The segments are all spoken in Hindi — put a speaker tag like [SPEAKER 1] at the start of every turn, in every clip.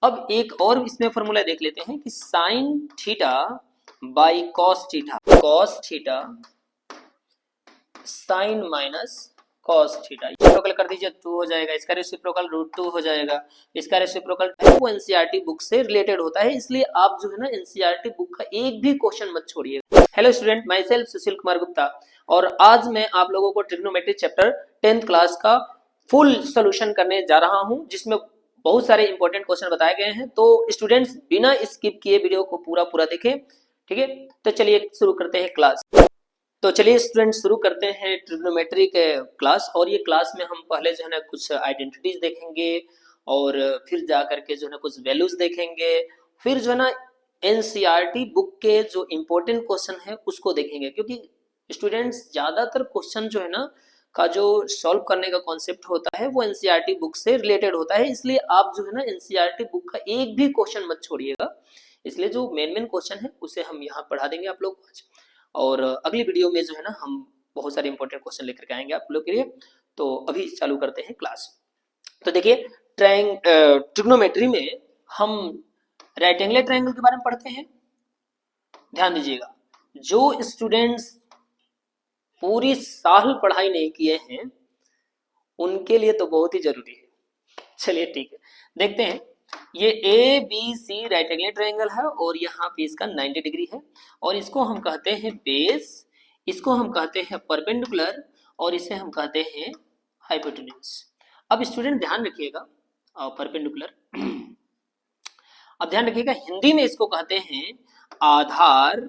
[SPEAKER 1] अब एक और इसमें फॉर्मूला देख लेते हैं कि sign theta by cos theta, cos theta sine minus cos theta, reciprocal कर दीजिए 2 हो जाएगा, इसका रेसिप्रोकल √2 हो जाएगा, इसका रेसिप्रोकल वो एनसीईआरटी बुक से रिलेटेड होता है, इसलिए आप जो है ना एनसीईआरटी बुक का एक भी क्वेश्चन मत छोड़िए। Hello student, my self Sushil Kumar Gupta और आज मैं आप लोगों को ट्रिग्नोमेट्री चैप्टर 10th क्लास का फुल सोल्यूशन करने जा रहा हूं, जिसमें बहुत सारे इंपॉर्टेंट क्वेश्चन बताए गए हैं। तो स्टूडेंट्स बिना स्किप किए वीडियो को पूरा देखें, ठीक है। तो चलिए शुरू करते हैं क्लास। तो चलिए स्टूडेंट शुरू करते हैं ट्रिग्नोमेट्री के क्लास। और ये क्लास में हम पहले जो है ना कुछ आइडेंटिटीज देखेंगे और फिर जा करके जो है ना कुछ वैल्यूज देखेंगे, फिर जो है ना एनसीईआरटी बुक के जो इम्पोर्टेंट क्वेश्चन है उसको देखेंगे, क्योंकि स्टूडेंट्स ज्यादातर क्वेश्चन जो है ना का जो सॉल्व करने का कॉन्सेप्ट होता है वो एनसीईआरटी बुक से रिलेटेड होता है, इसलिए आप जो है ना एनसीईआरटी बुक का एक भी क्वेश्चन मत छोड़िएगा। इसलिए जो मेन क्वेश्चन है उसे हम यहाँ पढ़ा देंगे आप लोग को, और अगली वीडियो में जो है ना हम बहुत सारे इंपॉर्टेंट क्वेश्चन लेकर के आएंगे आप लोग के लिए। तो अभी चालू करते हैं क्लास। तो देखिए ट्रिग्नोमेट्री में हम राइट एंगल ट्रायंगल के बारे में पढ़ते हैं। ध्यान दीजिएगा, जो स्टूडेंट्स पूरी साल पढ़ाई नहीं किए हैं उनके लिए तो बहुत ही जरूरी है। चलिए ठीक है, देखते हैं। ये A B C right angle triangle है और यहाँ पे इसका 90 डिग्री है, और इसको हम कहते हैं बेस, इसको हम कहते हैं परपेंडिकुलर, और इसे हम कहते हैं हाइपोटेन्यूज। अब स्टूडेंट ध्यान रखिएगा, परपेंडिकुलर अब ध्यान रखिएगा, हिंदी में इसको कहते हैं आधार,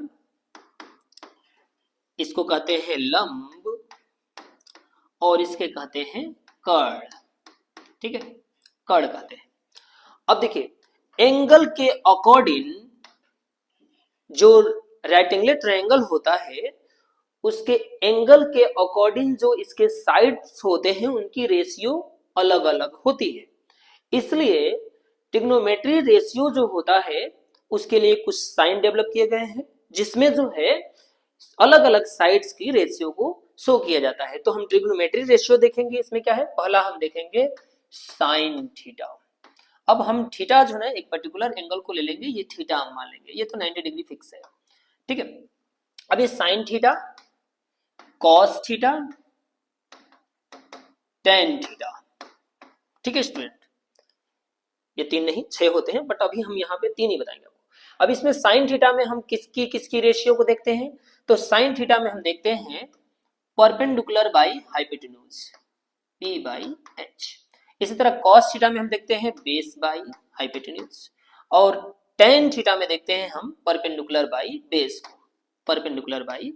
[SPEAKER 1] इसको कहते हैं लंब, और इसके कहते हैं कर्ण, ठीक है, कर्ण कहते हैं। अब देखिए एंगल के अकॉर्डिंग जो राइट एंगल ट्रायंगल होता है उसके एंगल के अकॉर्डिंग जो इसके साइड्स होते हैं उनकी रेशियो अलग अलग होती है, इसलिए ट्रिग्नोमेट्री रेशियो जो होता है उसके लिए कुछ साइन डेवलप किए गए हैं जिसमें जो है अलग अलग साइड्स की रेशियो को शो किया जाता है। तो हम ट्रिग्नोमेट्री रेशियो देखेंगे, इसमें क्या है, पहला हम देखेंगे साइन थीटा। अब हम थीटा जो है एक पर्टिकुलर एंगल को ले लेंगे, ये थीटा हम मान लेंगे, ये तो 90 डिग्री फिक्स है, ठीक है। अब ये sign theta, cos theta, tan theta, ठीक है स्टूडेंट। ये 3 नहीं 6 होते हैं, बट अभी हम यहाँ पे 3 ही बताएंगे आपको। अब इसमें साइन थीटा में हम किसकी रेशियो को देखते हैं, तो साइन थीटा में हम देखते हैं perpendicular by hypotenuse, P by H। इसी तरह कॉस थीटा में हम देखते हैं बेस बाई हाइपोटेन्यूज, और टेन थीटा में देखते हैं हम परपेंडिकुलर बाई बेस को, परपेंडिकुलर बाई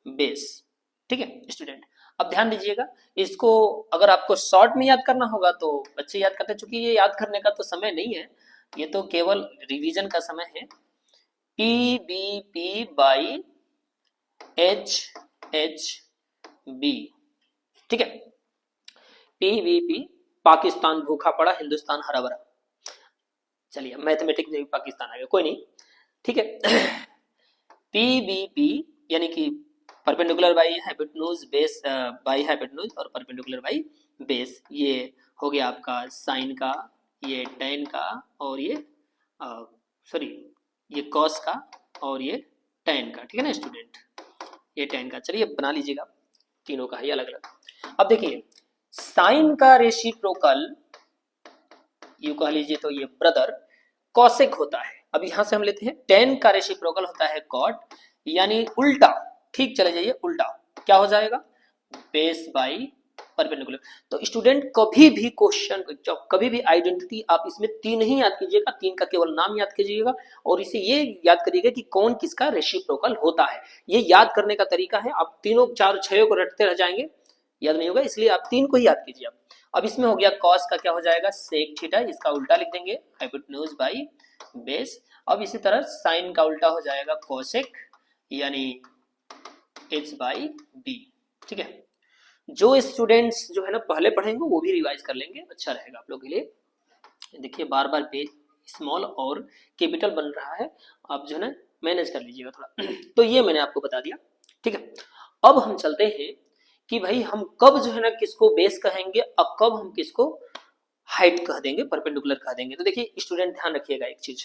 [SPEAKER 1] बेस, ठीक है स्टूडेंट। अब ध्यान दीजिएगा, इसको अगर आपको शॉर्ट में याद करना होगा तो बच्चे याद करते हैं, चूंकि ये याद करने का तो समय नहीं है, ये तो केवल रिवीजन का समय है। P B P by H H B, ठीक है। पीवीपी पाकिस्तान भूखा पड़ा, हिंदुस्तान हरा भरा। चलिए मैथमेटिक्स में भी पाकिस्तान आ गया, कोई नहीं, ठीक है। पीवीपी यानी कि perpendicular by hypotenuse base by hypotenuse और परपेंडिकुलर बाई बेस, ये हो गया आपका साइन का, ये टेन का, और ये सॉरी ये कॉस का, और ये टेन का, ठीक है ना स्टूडेंट, ये टेन का। चलिए बना लीजिएगा, तीनों का है अलग अलग। अब देखिए साइन का रेसिप्रोकल यू कह लीजिए तो ये ब्रदर कॉसेक होता है। अब यहां से हम लेते हैं टेन का रेसिप्रोकल होता है कॉट, यानी उल्टा, ठीक चले जाइए उल्टा, क्या हो जाएगा, बेस बाई परपेंडिकुलर। तो स्टूडेंट कभी भी क्वेश्चन, कभी भी आइडेंटिटी आप इसमें 3 ही याद कीजिएगा, 3 का केवल नाम याद कीजिएगा और इसे ये याद करिएगा कि कौन किसका रेसिप्रोकल होता है। ये याद करने का तरीका है, आप तीनों 4 6 को रटते रह जाएंगे, याद नहीं होगा, इसलिए आप 3 को ही याद कीजिए। अब इसमें हो गया कॉस का क्या हो जाएगा, सेक थीटा, इसका उल्टा लिख देंगे हाइपोटेन्यूज बाई बेस। अब इसी तरह साइन का उल्टा हो जाएगा कोसेक, यानी एच बाई बी, ठीक है। जो स्टूडेंट्स जो है ना पहले पढ़ेंगे वो भी रिवाइज कर लेंगे, अच्छा रहेगा आप लोग के लिए। देखिए बार बार पेज स्मॉल और कैपिटल बन रहा है, आप जो है ना मैनेज कर लीजिएगा थोड़ा। तो ये मैंने आपको बता दिया, ठीक है। अब हम चलते हैं कि भाई हम कब जो है ना किसको बेस कहेंगे और कब हम किसको हाइट कह देंगे, परपेंडिकुलर कह देंगे। तो देखिए स्टूडेंट ध्यान रखिएगा एक चीज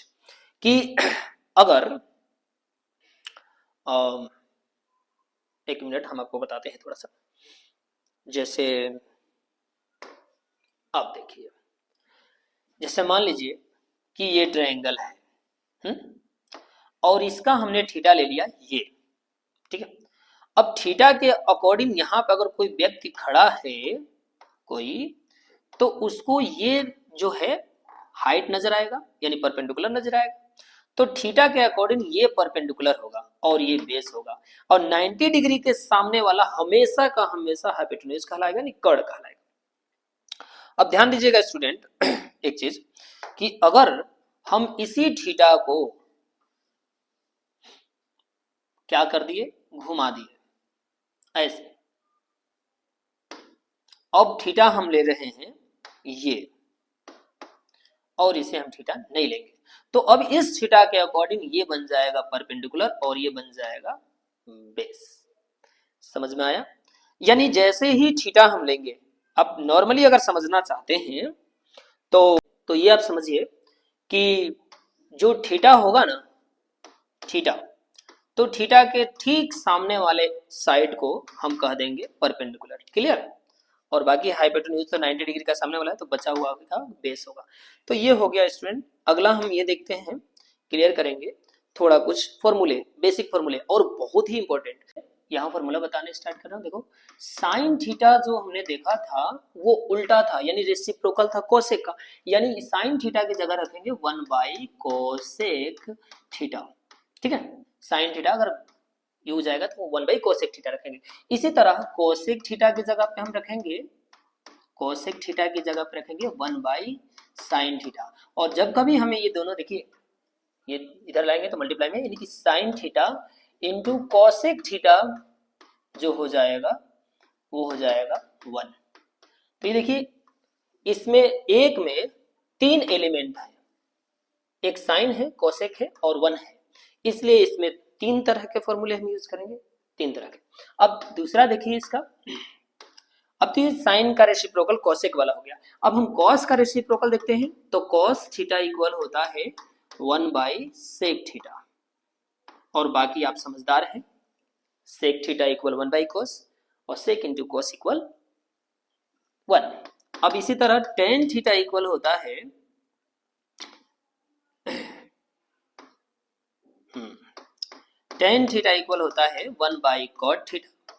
[SPEAKER 1] कि अगर एक मिनट हम आपको बताते हैं थोड़ा सा। जैसे आप देखिए, जैसे मान लीजिए कि ये ट्रायंगल है, और इसका हमने थीटा ले लिया ये, ठीक है। अब थीटा के अकॉर्डिंग यहाँ पे अगर कोई व्यक्ति खड़ा है कोई, तो उसको ये जो है हाइट नजर आएगा, यानी परपेंडिकुलर नजर आएगा। तो थीटा के अकॉर्डिंग ये परपेंडिकुलर होगा और ये बेस होगा, और 90 डिग्री के सामने वाला हमेशा का हमेशा हाइपोटेन्यूज कहलाएगा, यानी कर्ण कहलाएगा। अब ध्यान दीजिएगा स्टूडेंट एक चीज कि अगर हम इसी थीटा को क्या कर दिए, घुमा दिए ऐसे, अब थीटा हम ले रहे हैं ये, और इसे हम थीटा नहीं लेंगे। तो अब इस थीटा के अकॉर्डिंग ये बन जाएगा परपेंडिकुलर और ये बन जाएगा बेस। समझ में आया? यानी जैसे ही थीटा हम लेंगे, अब नॉर्मली अगर समझना चाहते हैं तो ये आप समझिए कि जो थीटा होगा ना, थीटा, तो थीटा के ठीक सामने वाले साइड को हम कह देंगे परपेंडिकुलर। क्लियर? और बाकी हाइपोटेन्यूज तो 90 डिग्री का सामने वाला है, तो बचा हुआ का बेस होगा। तो ये हो गया स्टूडेंट। अगला हम ये देखते हैं, क्लियर करेंगे थोड़ा कुछ फॉर्मूले, बेसिक फॉर्मूले, और बहुत ही इंपॉर्टेंट है। यहाँ फॉर्मूला बताने स्टार्ट कर रहा हूँ। देखो साइन थीटा जो हमने देखा था वो उल्टा था, यानी रेसिप्रोकल था कोसेक का, यानी साइन थीटा की जगह रखेंगे 1/कोसेक थीटा। ठीक है, साइन थीटा अगर यू जाएगा तो 1/कोसेक थीटा रखेंगे। इसी तरह कोसेक थीटा की जगह पे हम रखेंगे, कोसेक थीटा की जगह पे रखेंगे 1/साइन थीटा। और जब कभी हमें ये दोनों, देखिए ये इधर लाएंगे तो मल्टीप्लाई में, यानी कि sign theta into cosec theta जो हो जाएगा वो हो जाएगा 1। तो ये देखिए इसमें एक में 3 एलिमेंट है, एक साइन है, कोसेक है और 1 है, इसलिए इसमें 3 तरह के फॉर्मूले हम यूज करेंगे, 3 तरह के। अब दूसरा देखिए इसका, अब तो ये साइन का रेसिप्रोकल कोसेक वाला हो गया। अब हम कॉस का रेसिप्रोकल देखते हैं, तो कॉस थीटा इक्वल होता है 1/सेक थीटा, और बाकी आप समझदार हैं, सेक थीटा इक्वल 1/कोस और सेक इंटू कोस इक्वल 1। अब इसी तरह टेन थीटा इक्वल होता है टेन थीटा इक्वल होता है 1/कॉट थीटा,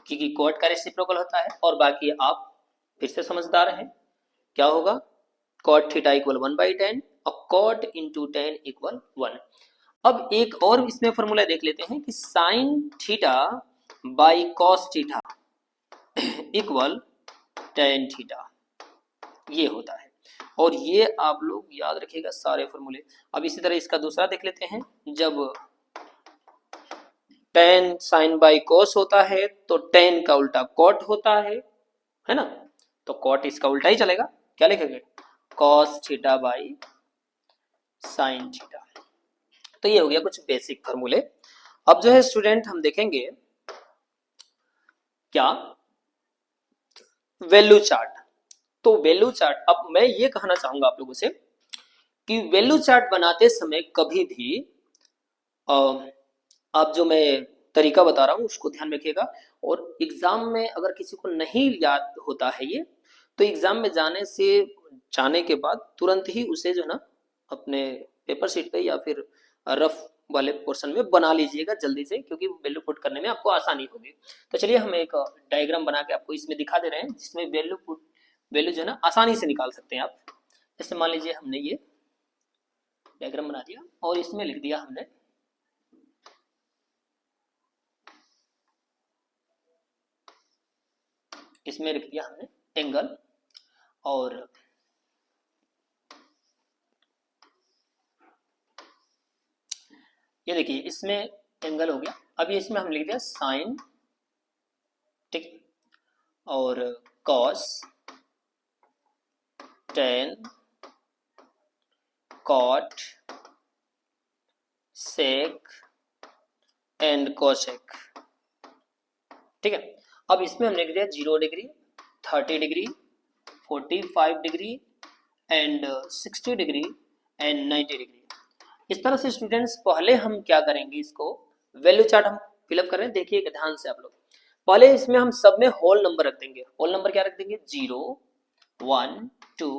[SPEAKER 1] क्योंकि कॉट का रेसिप्रोकल होता है। और बाकी आप फिर से समझदार हैं, क्या होगा, कॉट थीटा इक्वल 1/10 और कॉट इंटू 10 इक्वल 1। अब एक और इसमें फॉर्मूला देख लेते हैं कि sign theta by cos theta equal tan theta, ये होता है। और ये आप लोग याद रखिएगा सारे फॉर्मूले। अब इसी तरह इसका दूसरा देख लेते हैं, जब टेन साइन बाई कोस होता है तो टेन का उल्टा कॉट होता है ना, तो कॉट इसका उल्टा ही चलेगा, क्या लिखेंगे, cos theta by sine theta. तो ये हो गया कुछ बेसिक फॉर्मूले। अब जो है स्टूडेंट हम देखेंगे क्या, वैल्यू चार्ट। तो वैल्यू चार्ट, अब मैं ये कहना चाहूंगा आप लोगों से कि वैल्यू चार्ट बनाते समय कभी भी आप जो मैं तरीका बता रहा हूं उसको ध्यान रखिएगा। और एग्जाम में अगर किसी को नहीं याद होता है ये, तो एग्जाम में जाने के बाद तुरंत ही उसे जो ना अपने पेपर शीट पे या फिर रफ वाले पोर्शन में बना लीजिएगा जल्दी से, क्योंकि वैल्यू पुट करने में आपको आसानी होगी। तो चलिए हम एक डायग्राम बना के आपको इसमें दिखा दे रहे हैं, जिसमें वैल्यू जो है ना आसानी से निकाल सकते हैं आप। जैसे मान लीजिए हमने ये डायग्राम बना दिया और इसमें लिख दिया हमने एंगल, और ये देखिए इसमें एंगल हो गया। अभी इसमें हम लिख दिया साइन, ठीक, और cos, tan, cot, sec and cosec, ठीक है। अब इसमें हमने लिख दिया 0 degree, 30 degree, 45 degree and 60 degree and 90 degree. इस तरह से स्टूडेंट्स पहले हम क्या करेंगे, इसको वैल्यू चार्ट हम फिलअप कर रहे हैं, देखिए ध्यान से आप लोग। पहले इसमें हम सब में होल नंबर रख देंगे। होल नंबर क्या रख देंगे, 0 1 2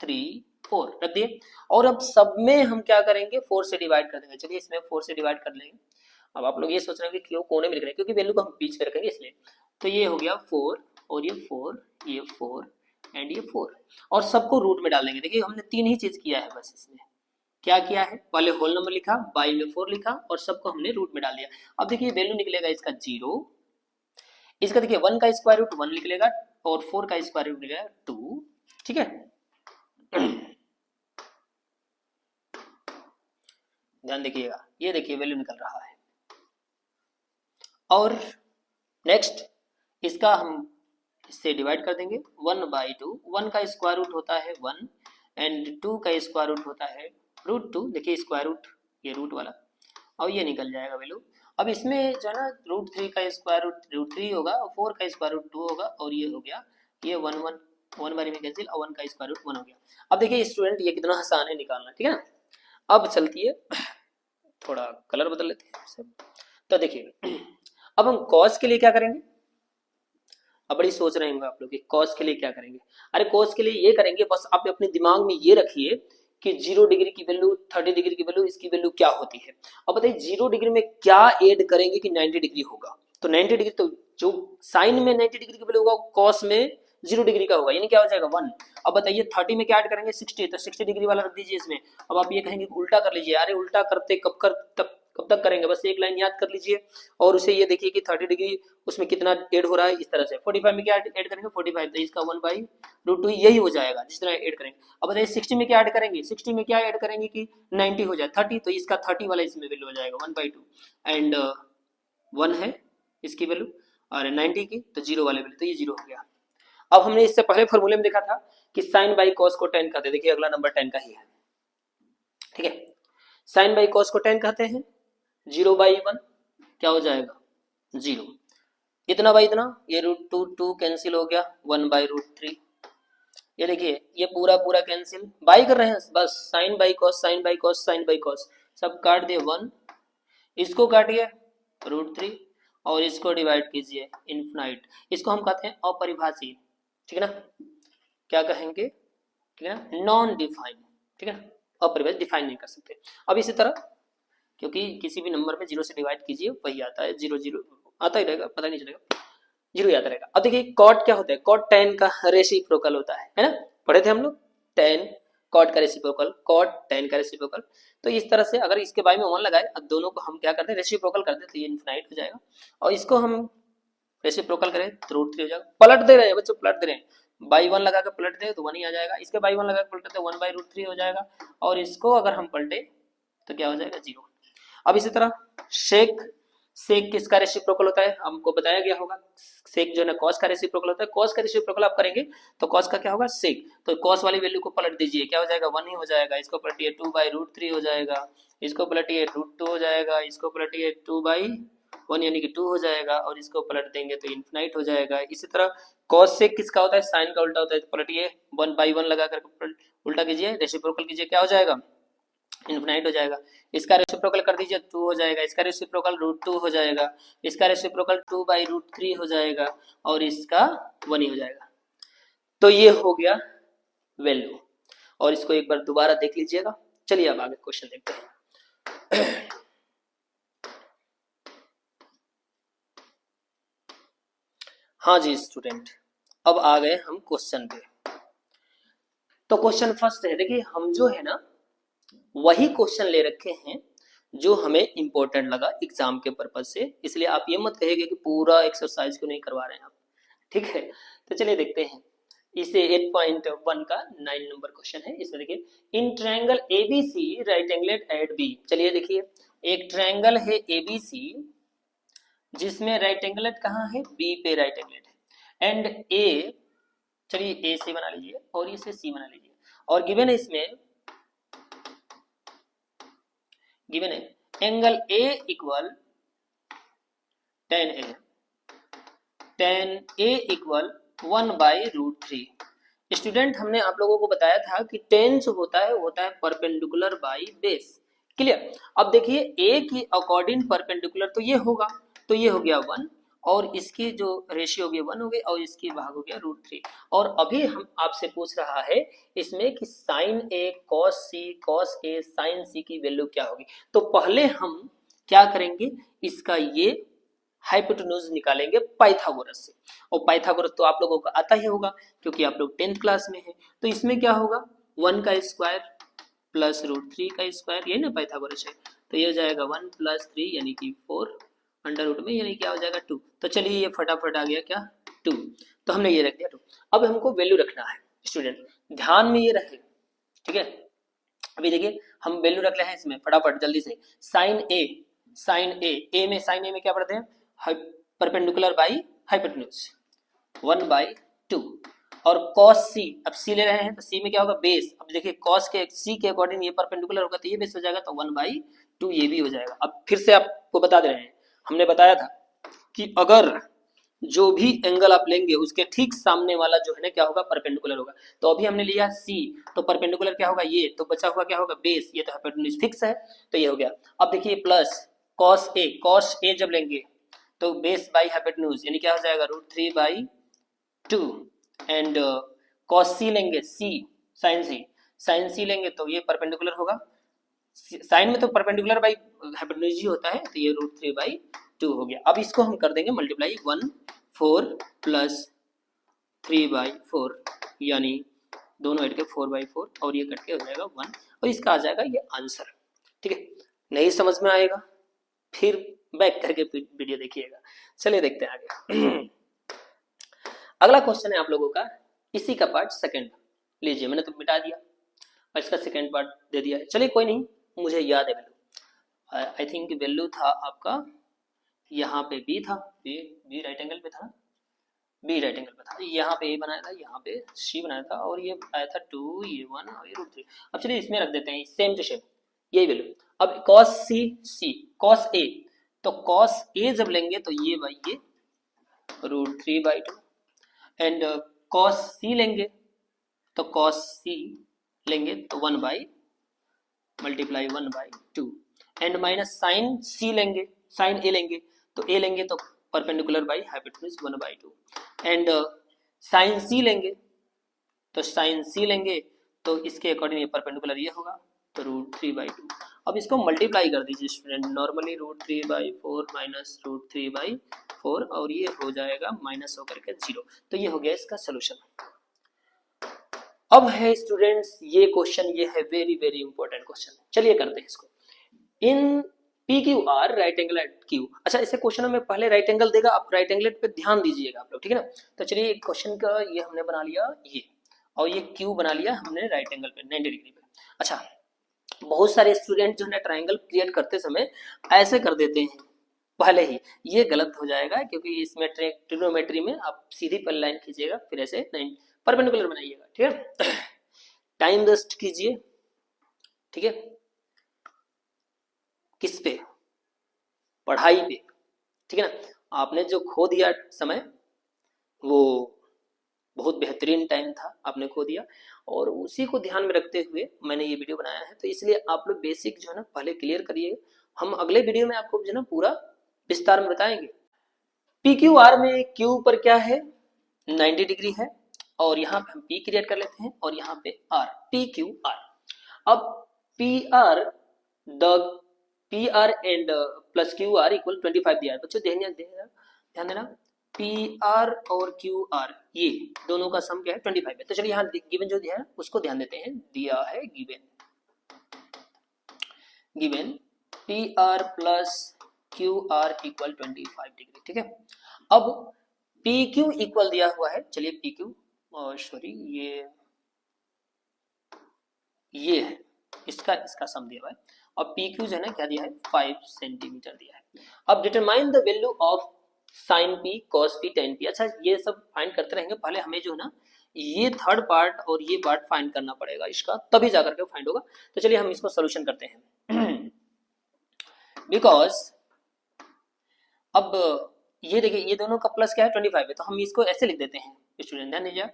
[SPEAKER 1] 3 4 रख दिए। और अब सब में हम क्या करेंगे, 4 से डिवाइड कर देंगे। चलिए इसमें 4 से डिवाइड कर लेंगे। अब आप लोग ये सोच रहे हैं कि क्यों कोने में लिख रहे हैं, क्योंकि वैल्यू को हम बीच में रखेंगे इसलिए। तो ये हो गया 4 और ये 4, ये 4 एंड ये 4, और सबको रूट में डाल देंगे। देखिए हमने तीन ही चीज किया है बस। इसमें क्या किया है, पहले होल नंबर लिखा, बाई में 4 लिखा और सबको हमने रूट में डाल दिया। अब देखिए वैल्यू निकलेगा इसका 0, इसका देखिए 1 का स्क्वायर रूट 1 निकलेगा और 4 का स्क्वायर रूट निकलेगा 2। ठीक है, ध्यान देखिएगा, ये देखिए वैल्यू निकल रहा है। और नेक्स्ट इसका हम इससे डिवाइड कर देंगे 1/2। 1 का स्क्वायर रूट होता है 1 एंड 2 का स्क्वायर रूट होता है √2। देखिए स्क्वायर रूट ये रूट वाला, और ये निकल जाएगा वैल्यू। अब इसमें जो है ना √3 का स्क्वायर रूट √3 होगा और 4 का स्क्वायर रूट 2 होगा, और ये हो गया ये 1 1 1 बारी में कैंसिल और 1 का स्क्वायर रूट 1 हो गया। अब देखिए स्टूडेंट ये कितना आसान है निकालना, ठीक है ना। अब चलती है, थोड़ा कलर बदल लेते हैं। तो देखिए अब हम कॉस के लिए क्या करेंगे। अब बड़ी सोच रहे होंगे आप लोग कि कॉस के लिए क्या करेंगे। अरे कॉस के लिए ये करेंगे, बस आप अपने दिमाग में ये रखिए कि 0 डिग्री की वैल्यू, 30 डिग्री की वैल्यू, इसकी वैल्यू क्या होती है। अब बताइए 0 डिग्री में क्या ऐड करेंगे कि 90 डिग्री होगा। तो 90 डिग्री, तो जो साइन में 90 डिग्री की वैल्यू होगा कॉस में 0 डिग्री का होगा, यानी क्या हो जाएगा 1। अब बताइए 30 में क्या ऐड करेंगे 60, तो 60 डिग्री वाला रख दीजिए इसमें। अब आप ये कहेंगे उल्टा कर लीजिए। अरे उल्टा करते कब तक करेंगे, बस एक लाइन याद कर लीजिए और उसे ये देखिए कि 30 डिग्री उसमें कितना ऐड हो रहा है। इस तरह से 45 में क्या ऐड करेंगे 45, तो इसका 1/√2 यही हो जाएगा जिस तरह ऐड करेंगे। अब बताइए 60 में क्या ऐड करेंगे, 60 में क्या ऐड करेंगे कि 90 हो जाए 30, तो इसका 30 वाला इसमें वैल्यू हो जाएगा 1/2 एंड 1 है इसकी वैल्यू, और 90 की तो 0 वाले वैल्यू, तो ये 0 हो गया। अब हमने इससे पहले फॉर्मूले में देखा था कि साइन बाई कॉस को tan कहते हैं। देखिए अगला नंबर tan का ही है, ठीक है। साइन बाई कॉस को tan कहते हैं। 0/1 क्या हो जाएगा 0, इतना बाई इतना, ये √2 कैंसिल हो गया 1/√3। ये देखिए ये पूरा पूरा कैंसिल, बाई कर रहे हैं बस, sine by cos, sine by cos, sine by cos, सब काट दिए 1, इसको काटिए √3 और इसको डिवाइड कीजिए इनफिनाइट। इसको हम कहते हैं अपरिभाषित, ठीक है ना। क्या कहेंगे, ठीक है ना, नॉन डिफाइन, ठीक है, अपरिभाषित, डिफाइन नहीं कर सकते। अब इसी तरह क्योंकि किसी भी नंबर में 0 से डिवाइड कीजिए वही आता है, 0 0 आता ही रहेगा, पता नहीं चलेगा, 0 ही आता रहेगा। अब देखिए कॉट क्या होता है, कॉट tan का रेसिप्रोकल होता है ना, पढ़े थे हम लोग tan कॉट का रेसिप्रोकल, कॉट tan का रेसिप्रोकल। तो इस तरह से अगर इसके बारे में 1 लगाए, अब दोनों को हम क्या करते हैं रेसिप्रोकल करते हैं, तो ये इनफिनाइट हो जाएगा। और इसको हम रेसिप्रोकल करें तो √3 हो जाएगा। पलट दे रहे हैं बच्चों, पलट दे रहे हैं, बाई 1 लगा कर पलट दे तो 1 ही आ जाएगा। इसके बाई 1 लगा कर पलटे तो 1/√3 हो जाएगा, और इसको अगर हम पलटे तो क्या हो जाएगा 0। अब इसी तरह सेक, सेक किसका रेसिप्रोकल होता है, हमको बताया गया होगा। सेक जो है ना कॉस का रेसिप्रोकल होता है। कॉस का रेसिप्रोकल आप करेंगे तो कॉस का क्या होगा सेक, तो कॉस वाली वैल्यू को पलट दीजिए, क्या हो जाएगा 1 ही हो जाएगा। इसको पलटिए 2/√3 हो जाएगा, इसको पलटिए √2 हो जाएगा, इसको पलटिए 2/1 यानी कि 2 हो जाएगा, और इसको पलट देंगे तो इनफिनाइट हो जाएगा। इसी तरह कॉस सेक किसका होता है, साइन का उल्टा होता है, तो पलटिए 1/1 लगा कर उल्टा कीजिए, रेसिप्रोकल कीजिए, क्या हो जाएगा इनफिनाइट हो जाएगा। इसका रेसिप्रोकल कर दीजिए 2 हो जाएगा, इसका रेसिप्रोकल √2 हो जाएगा, इसका रेसिप्रोकल 2/√3 हो जाएगा, और इसका 1 ही हो जाएगा। तो ये हो गया वैल्यू, और इसको एक बार दोबारा देख लीजिएगा। चलिए अब आगे क्वेश्चन देखते हैं। हाँ जी स्टूडेंट, अब आ गए हम क्वेश्चन पे। तो क्वेश्चन फर्स्ट है, देखिए हम जो है ना वही क्वेश्चन ले रखे हैं जो हमें इंपॉर्टेंट लगा एग्जाम के पर्पज से, इसलिए आप ये मत कहिएगा कि पूरा एक्सरसाइज क्यों नहीं करवा रहे हैं आप, ठीक है। तो चलिए देखते हैं, इसे 8.1 का 9 नंबर क्वेश्चन है। इसमें देखिए in triangle ABC right angled at B. चलिए देखिए एक ट्रायंगल है एबीसी जिसमें राइट एंगलेट कहाँ है, बी पे राइट एंगलेट है, एंड ए, चलिए ए से बना लीजिए और इसे सी बना लीजिए, और गिवन है इसमें, गिवन है angle A equal tan A equal 1/√3। Student हमने आप लोगों को बताया था कि टेन जो होता है वो होता है परपेंडिकुलर बाई बेस। क्लियर। अब देखिए ए की अकॉर्डिंग परपेंडिकुलर तो ये होगा, तो ये हो गया 1 और इसकी जो रेशियो हो गई 1 हो गई और इसकी भाग हो गया √3। और अभी हम आपसे पूछ रहा है इसमें कि sign A cos A sign सी की वैल्यू क्या होगी। तो पहले हम क्या करेंगे, इसका ये हाइपोटेन्यूज निकालेंगे पाइथागोरस से। और पाइथागोरस तो आप लोगों को आता ही होगा क्योंकि आप लोग 10th क्लास में हैं। तो इसमें क्या होगा 1 का स्क्वायर प्लस √3 का स्क्वायर, यही ना पाइथागोरस है। तो ये हो जाएगा 1 + 3 यानी कि 4 अंडर रूट में यानी क्या हो जाएगा 2। तो चलिए ये फटाफट आ गया क्या 2। तो हमने ये रख दिया 2। अब हमको वैल्यू रखना है स्टूडेंट, ध्यान में ये रखें, ठीक है। अभी देखिए हम वैल्यू रख रहे हैं इसमें फटाफट जल्दी से। साइन ए में क्या पढ़ते हैं परपेंडिकुलर बाई हाइपोटेन्यूज 1/2 और cos c, अब c ले रहे हैं तो c में क्या होगा बेस। अब देखिए cos के c के अकॉर्डिंग ये परपेंडिकुलर होगा तो ये बेस हो जाएगा तो 1/2 ये भी हो जाएगा। अब फिर से आपको बता दे रहे हैं, हमने बताया था कि अगर जो भी एंगल आप लेंगे उसके ठीक सामने वाला जो है ना क्या होगा परपेंडिकुलर होगा। तो अभी हमने लिया c तो परपेंडिकुलर क्या होगा ये, तो बचा हुआ क्या होगा बेस, ये तो हाइपोटेन्यूज फिक्स है तो ये हो गया। अब देखिए प्लस cos a जब लेंगे तो बेस बाई हाइपोटेन्यूज यानी क्या हो जाएगा √3/2 एंड cos c लेंगे साइन सी लेंगे तो ये परपेंडिकुलर होगा, साइन में तो परपेंडिकुलर बाई हाइपोटेन्यूज ही होता है तो ये √3/2 हो गया। अब इसको हम कर देंगे मल्टीप्लाई 1/4 प्लस 3/4 यानी दोनों हट के 4/4 और ये कट के हो जाएगा 1 और इसका आ जाएगा ये आंसर। ठीक है, नहीं समझ में आएगा फिर बैक करके वीडियो देखिएगा। चलिए देखते हैं आगे। अगला क्वेश्चन है आप लोगों का, इसी का पार्ट सेकंड लीजिए, मैंने तो मिटा दिया और इसका सेकंड पार्ट दे दिया है। चलिए कोई नहीं, मुझे याद है वैल्यू, आई थिंक वैल्यू था आपका यहाँ पे बी था, बी राइट एंगल पे था, बी राइट एंगल पे था, यहाँ पे ए बनाया था, यहाँ पे सी बनाया था और ये आया था 2, ये 1 और ये √3। अब चलिए इसमें रख देते हैं सेम टू सेम यही वैल्यू। अब cos a तो cos a जब लेंगे तो ये बाई ये √3/2 एंड cos c लेंगे तो cos c लेंगे तो 1/2 एंड माइनस साइन c लेंगे, साइन a लेंगे तो a लेंगे तो perpendicular by hypotenuse 1/2 and sine c लेंगे तो साइन c लेंगे तो इसके अकॉर्डिंग ये परपेंडिकुलर ये होगा तो √3/2। अब इसको मल्टीप्लाई कर दीजिए स्टूडेंट, नॉर्मली √3/4 माइनस √3/4 और ये हो जाएगा माइनस होकर के 0। तो ये हो गया इसका सोल्यूशन। अब है स्टूडेंट्स ये क्वेश्चन, ये है वेरी वेरी इंपॉर्टेंट क्वेश्चन। चलिए करते हैं इसको। In PQR right angle at Q, अच्छा ऐसे क्वेश्चनों में पहले राइट एंगल देगा, आप राइट एंगल पे ध्यान दीजिएगा आप लोग, ठीक है ना। तो चलिए क्वेश्चन का ये हमने बना लिया ये और ये Q बना लिया हमने राइट एंगल पे 90 डिग्री पे। अच्छा बहुत सारे स्टूडेंट जो है ट्रायंगल क्रिएट करते समय ऐसे कर देते हैं पहले ही, ये गलत हो जाएगा क्योंकि इसमें ट्रिग्नोमेट्री में आप सीधी पर लाइन खींचिएगा फिर ऐसे परपेंडिकुलर बनाइएगा, ठीक है। टाइम वेस्ट कीजिए, ठीक है, किस पे, पढ़ाई पे, ठीक है ना। आपने जो खो दिया समय वो बहुत बेहतरीन टाइम था, आपने खो दिया और उसी को ध्यान में रखते हुए मैंने ये वीडियो बनाया है। तो इसलिए आप लोग बेसिक जो है ना पहले क्लियर करिए, हम अगले वीडियो में आपको जो है ना पूरा विस्तार में बताएंगे। PQR में Q पर क्या है 90 डिग्री है और यहाँ पे हम P क्रिएट कर लेते हैं और यहाँ पे R, PQR। अब PR and plus QR equal 25 दिया है बच्चों, ध्यान देना PR और QR ये दोनों का सम क्या है 25 है। तो चलिए यहाँ गिवन जो दिया है उसको ध्यान देते हैं, दिया है given PR plus QR equal 25 degree, ठीक है। अब PQ इक्वल दिया हुआ है, चलिए PQ सॉरी ये है इसका सम दिया हुआ है और PQ जो है ना क्या दिया है 5 सेंटीमीटर दिया है। अब determine the value of sine P cos P tan P। अच्छा ये सब फाइंड करते रहेंगे, पहले हमें जो है ना ये थर्ड पार्ट और ये पार्ट फाइंड करना पड़ेगा इसका, तभी जाकर के फाइंड होगा। तो चलिए हम इसको सोल्यूशन करते हैं। बिकॉज अब ये देखिए ये दोनों का प्लस क्या है 25 है, तो हम इसको ऐसे लिख देते हैं स्टूडेंट, ध्यान दीजिए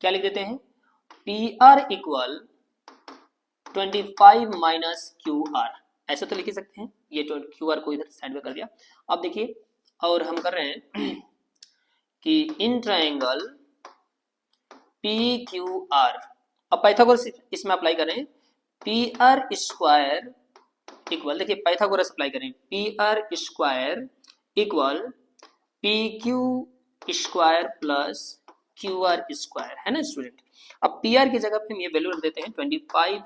[SPEAKER 1] क्या लिख देते हैं P R equal 25 minus Q R, ऐसे तो लिख ही सकते हैं। ये क्यू आर को इधर साइड में कर दिया। अब देखिए, और हम कर रहे हैं कि in triangle P Q R, अब पाइथागोरस इसमें अप्लाई करें, पी आर स्क्वायर इक्वल, देखिए पाइथागोरस अप्लाई करें, P R square equal P Q square plus Q R square, है ना स्टूडेंट। अब पी आर की जगह पे हम ये वैल्यू रख देते हैं 25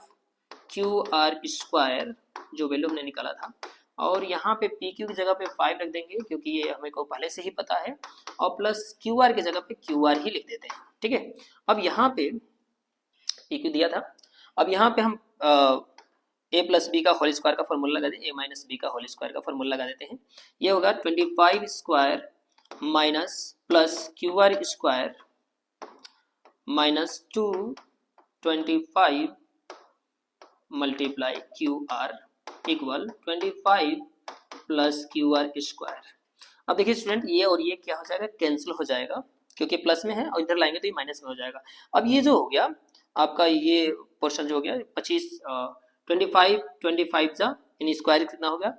[SPEAKER 1] क्यू आर स्क्वायर, जो वैल्यू हमने निकाला था, और यहाँ पे पी क्यू की जगह पे 5 रख देंगे क्योंकि ये हमें को पहले से ही पता है, और प्लस क्यू आर की जगह पे क्यू आर ही लिख देते हैं, ठीक है। अब यहाँ पे पी क्यू दिया था, अब यहाँ पे हम ए प्लस बी का होल स्क्वायर का फॉर्मूला लगा दें, ए माइनस बी का होल स्क्वायर का फॉर्मूला लगा देते हैं। ये होगा 25 square minus plus Q R square minus 225 multiply Q R equal 25 plus Q R square. अब देखिए स्टूडेंट, ये और ये क्या हो जाएगा, कैंसिल हो जाएगा क्योंकि प्लस में है, और इधर लाएंगे तो ये माइनस में हो जाएगा। अब ये जो हो गया आपका, ये पोर्शन जो हो गया 25 25 जा यानी स्क्वायर कितना हो गया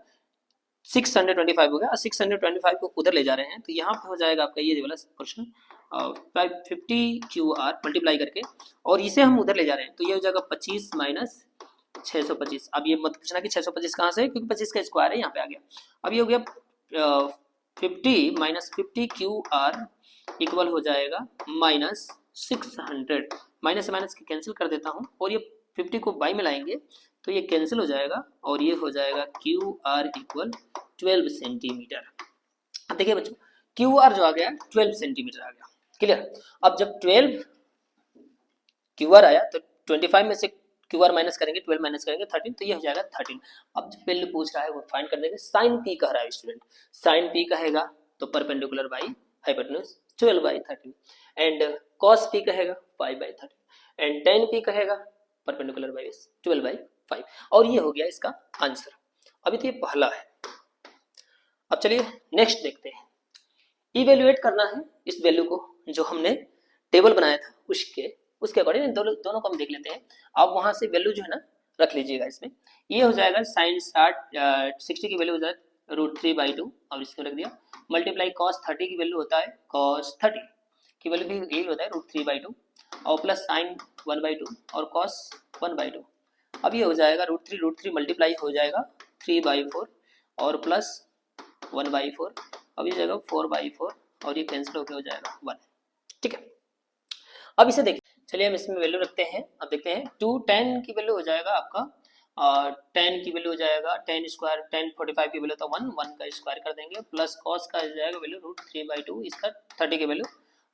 [SPEAKER 1] 625 हो गया, 625 को उधर ले जा रहे हैं तो यहाँ पे हो जाएगा आपका ये वाला पोर्शन 550 क्यू आर मल्टीप्लाई करके, और इसे हम उधर ले जा रहे हैं तो ये हो जाएगा 25 माइनस 625। अब ये मत पूछना कि 625 कहाँ से है, क्योंकि 25 का स्क्वायर है, यहाँ पे आ गया। अब ये हो गया 50 माइनस 50 क्यू आर इक्वल हो जाएगा माइनस 600, माइनस से माइनस कैंसिल कर देता हूँ, और ये 50 को बाई में लाएंगे तो ये कैंसिल हो जाएगा, और ये हो जाएगा क्यू आर इक्वल 12 सेंटीमीटर। अब देखिए बच्चों, क्यू आर जो आ गया 12 सेंटीमीटर आ गया, क्लियर। अब जब 12 क्यू आर आया तो 25 में से क्यू आर माइनस करेंगे, 12 माइनस करेंगे 13, तो ये हो जाएगा 13। अब जो पहले पूछ रहा है वो फाइंड कर देंगे, साइन पी कह रहा है स्टूडेंट, साइन पी कहेगा तो perpendicular by hypotenuse 12/13, and cos P कहेगा 5/13, एंड टेन पी कहेगा परपेंडिकुलर बाई 12/5, और ये हो गया इसका आंसर। अभी तो ये पहला है। अब चलिए नेक्स्ट देखते हैं, इवेल्युएट करना है इस वैल्यू को जो हमने टेबल बनाया था उसके अकॉर्डिंग दोनों को हम देख लेते हैं। आप वहां से वैल्यू जो है ना रख लीजिएगा इसमें। ये हो जाएगा साइन 60 की वैल्यू हो जाएगा √3/2, और इसको रख दिया, मल्टीप्लाई cos 30 की वैल्यू होता है cos 30 की वैल्यू भी यही होता है √3/2, और प्लस साइन 1/2 और cos 1/2। अब ये हो जाएगा √3 मल्टीप्लाई हो जाएगा 3/4 और प्लस 1/4, अब ये जाएगा 4/4, और ये कैंसिल होकर हो जाएगा 1, ठीक है। अब इसे देखिए, चलिए हम इसमें वैल्यू रखते हैं। अब देखते हैं 2 10 की वैल्यू हो जाएगा आपका, 10 की वैल्यू हो जाएगा 10 स्क्वायर, 10 45 की वैल्यू तो 1 का स्क्वायर कर देंगे, प्लस कॉस का हो जाएगा वैल्यू √3/2 इसका 30 की वैल्यू,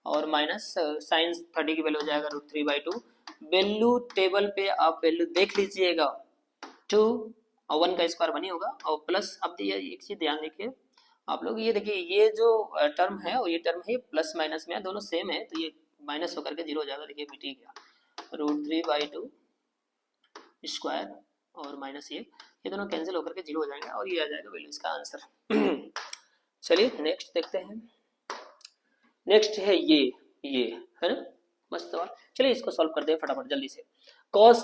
[SPEAKER 1] और माइनस साइन 30 की वैल्यू हो जाएगा √3/2। वैल्यू टेबल पे आप वैल्यू देख लीजिएगा, 2 और 1 का स्क्वायर बनी होगा, और प्लस अब एक चीज ध्यान देखिए आप लोग, ये देखिए ये जो टर्म है और ये टर्म है प्लस माइनस में दोनों सेम है, तो ये माइनस होकर के 0 हो जाएगा, देखिए मिट गया √3/2 स्क्वायर, और माइनस ये दोनों कैंसिल होकर के 0 हो जाएंगे, और ये आ जाएगा वैल्यू इसका आंसर। चलिए नेक्स्ट देखते हैं। नेक्स्ट है ये है ना, मस्त सवाल। चलिए इसको सॉल्व कर दें फटाफट जल्दी से। cos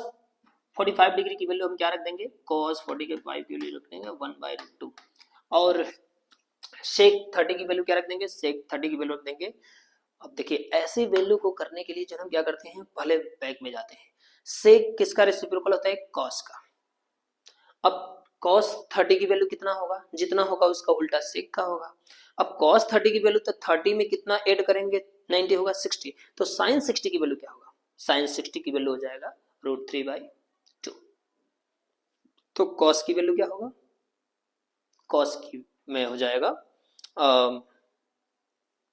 [SPEAKER 1] 45 डिग्री की वैल्यू हम क्या रख देंगे, cos 45 की वैल्यू रख देंगे 1/2, और sec 30 की वैल्यू क्या रख देंगे, sec 30 की वैल्यू रख देंगे। अब देखिए ऐसी वैल्यू को करने के लिए जो हम क्या करते हैं, पहले बैक में जाते हैं। सेक किसका रेसिप्रोकल होता है, कॉस का। अब cos 30 की वैल्यू कितना होगा, जितना होगा उसका उल्टा सेक का होगा। अब cos 30 की वैल्यू तो 30 में कितना ऐड करेंगे, 90 होगा 60, तो sin 60 की वैल्यू क्या होगा, sin 60 की वैल्यू हो जाएगा √3/2। तो cos की वैल्यू क्या होगा, cos की में हो जाएगा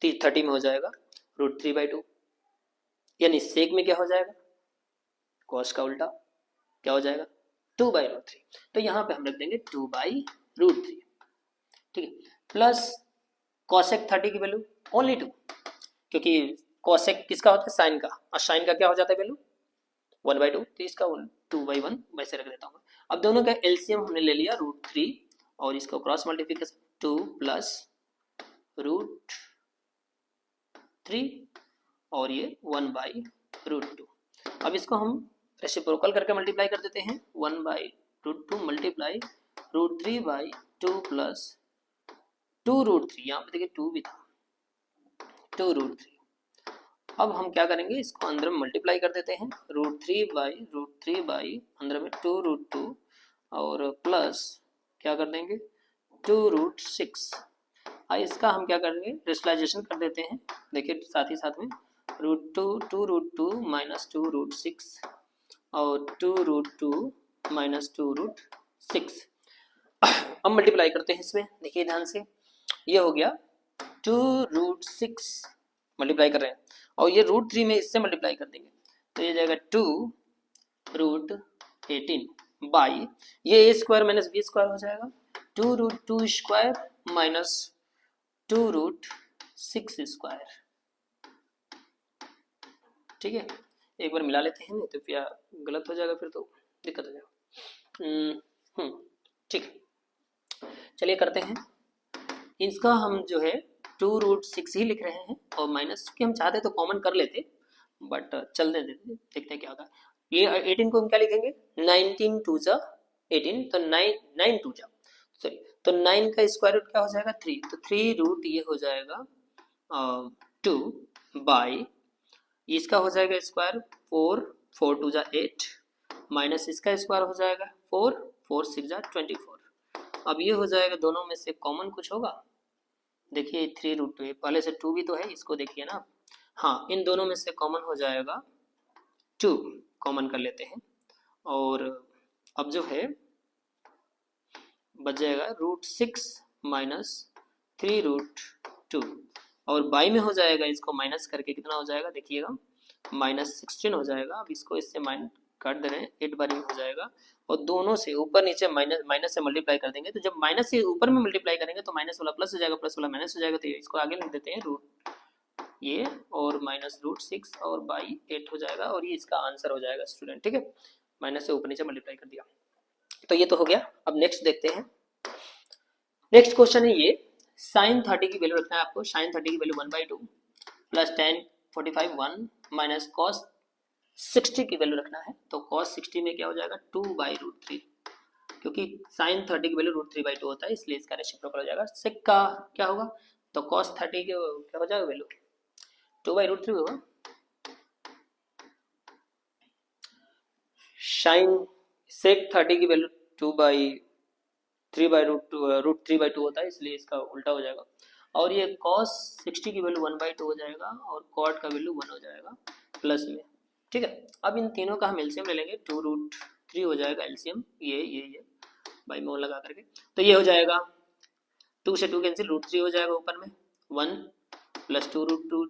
[SPEAKER 1] 30 में हो जाएगा √3/2, यानी सेक में क्या हो जाएगा, cos का उल्टा क्या हो जाएगा 2/√3, तो यहां पे हम रख देंगे 2/√3, ठीक है। प्लस cosec 30 की वैल्यू ओनली 2, क्योंकि cosec किसका होता है, साइन का, और साइन का क्या हो जाता है वैल्यू 1/2, तो इसका 2/1 वैसे रख देता हूँ। अब दोनों का एलसीएम हमने ले लिया √3, और इसको क्रॉस मल्टीप्लिकेशन 2 प्लस √3 और ये 1/√2, अब इसको हम रेसिप्रोकल करके मल्टीप्लाई कर देते हैं, 1/√2 मल्टीप्लाई √3/2 प्लस 2√3, यहाँ पे देखिए 2 भी था, 2√3। अब हम क्या करेंगे, इसको अंदर में मल्टीप्लाई कर देते हैं, √3/√3 अंदर में 2√2 और प्लस क्या कर देंगे 2√6। इसका हम क्या करेंगे रेशनलाइजेशन कर देते हैं, देखिए साथ ही साथ में √2 माइनस 2√6 और 2√2 माइनस 2√6। अब मल्टीप्लाई करते हैं इसमें, देखिए ध्यान से, ये हो गया 2√6 मल्टीप्लाई कर रहे हैं और ये √3 में इससे मल्टीप्लाई कर देंगे तो ये जाएगा 2√18 बाई ये a square minus b square हो जाएगा 2√2 स्क्वायर माइनस 2√6 स्क्वायर। ठीक है, एक बार मिला लेते हैं, नहीं तो फिर गलत हो जाएगा, फिर तो दिक्कत हो जाएगा। ठीक है, चलिए करते हैं इसका, हम जो है 2√6 ही लिख रहे हैं और माइनस कि हम चाहते तो कॉमन कर लेते, बट चलने देते, देखते हैं क्या होता है। ये 18 को हम क्या लिखेंगे, 19 2 जा 18, तो 9 2 जा सॉरी, तो 9 का स्क्वायर रूट क्या हो जाएगा 3, तो 3 ये हो जाएगा 2 बाई इसका हो जाएगा स्क्वायर 4 4 2 जा 8 माइनस इसका स्क्वायर हो जाएगा 4 4 6 जा 24। अब ये हो जाएगा, दोनों में से कॉमन कुछ होगा, देखिए 3√2 पहले से 2 भी तो है, इसको देखिए ना, हाँ इन दोनों में से कॉमन हो जाएगा 2, कॉमन कर लेते हैं और अब जो है बच जाएगा √6 माइनस 3√2 और बाई में हो जाएगा, इसको माइनस करके कितना हो जाएगा देखिएगा -16 हो जाएगा। अब इसको इससे माइनस काट दे रहे हैं, 8 बार में हो जाएगा और दोनों से ऊपर नीचे माइनस से मल्टीप्लाई कर देंगे, तो जब माइनस से ऊपर में मल्टीप्लाई करेंगे तो माइनस वाला प्लस हो जाएगा, प्लस वाला माइनस हो जाएगा, तो इसको आगे लिख देते हैं रूट ये और माइनस √6 और बाई 8 हो जाएगा और ये इसका आंसर हो जाएगा स्टूडेंट। ठीक है, माइनस से ऊपर नीचे मल्टीप्लाई कर दिया, तो ये तो हो गया। अब नेक्स्ट देखते हैं, नेक्स्ट क्वेश्चन है ये, sin 30 की वैल्यू रखना है आपको, sin 30 की value 1/2 plus tan 45 1 minus cos 60 की वैल्यू रखना है, तो cos 60 में क्या हो जाएगा 2/√3, क्योंकि sin 30 की वैल्यू √3/2 होता है, इसलिए इसका रेसिप्रोकल हो जाएगा। sec का क्या होगा, तो cos 30 के क्या हो जाएगा वैल्यू 2/√3 होगा, sin sec 30 की वैल्यू 3/2 होता है, इसलिए इसका उल्टा हो जाएगा और ये cos 60 की वैल्यू 1/2 हो जाएगा और cot का वैल्यू 1 हो जाएगा प्लस में। ठीक है, अब इन तीनों का हम एलसीएम ले लेंगे, 2√3 हो जाएगा एलसीएम, ये बाई में लगा करके, तो ये हो जाएगा 2 से 2 कैंसिल, √3 हो जाएगा ऊपर में 1 प्लस 2√3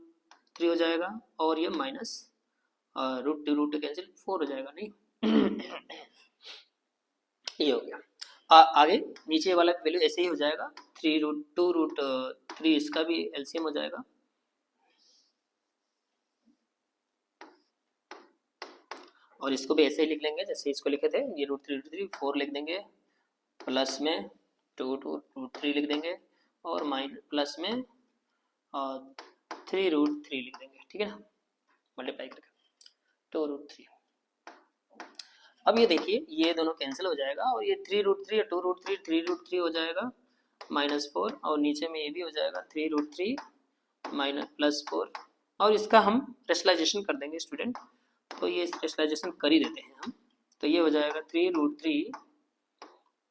[SPEAKER 1] हो जाएगा और ये माइनस √2 कैंसिल 4 हो जाएगा, नहीं ये हो गया। आगे नीचे वाला वैल्यू ऐसे ही हो जाएगा, 2√3 इसका भी एलसीएम हो जाएगा और इसको भी ऐसे ही लिख लेंगे जैसे इसको लिखे थे, ये √3 4 लिख देंगे, प्लस में 2√3 लिख देंगे और माइनस प्लस में 3√3 लिख देंगे। ठीक है ना, मल्टीप्लाई करके 2√3। अब ये देखिए ये दोनों कैंसिल हो जाएगा और ये 3√3 और 2√3 3√3 हो जाएगा -4 और नीचे में ये भी हो जाएगा 3√3 माइनस +4 और इसका हम रेशनलाइजेशन कर देंगे स्टूडेंट, तो ये रेशनलाइजेशन कर ही देते हैं हम, तो ये हो जाएगा 3√3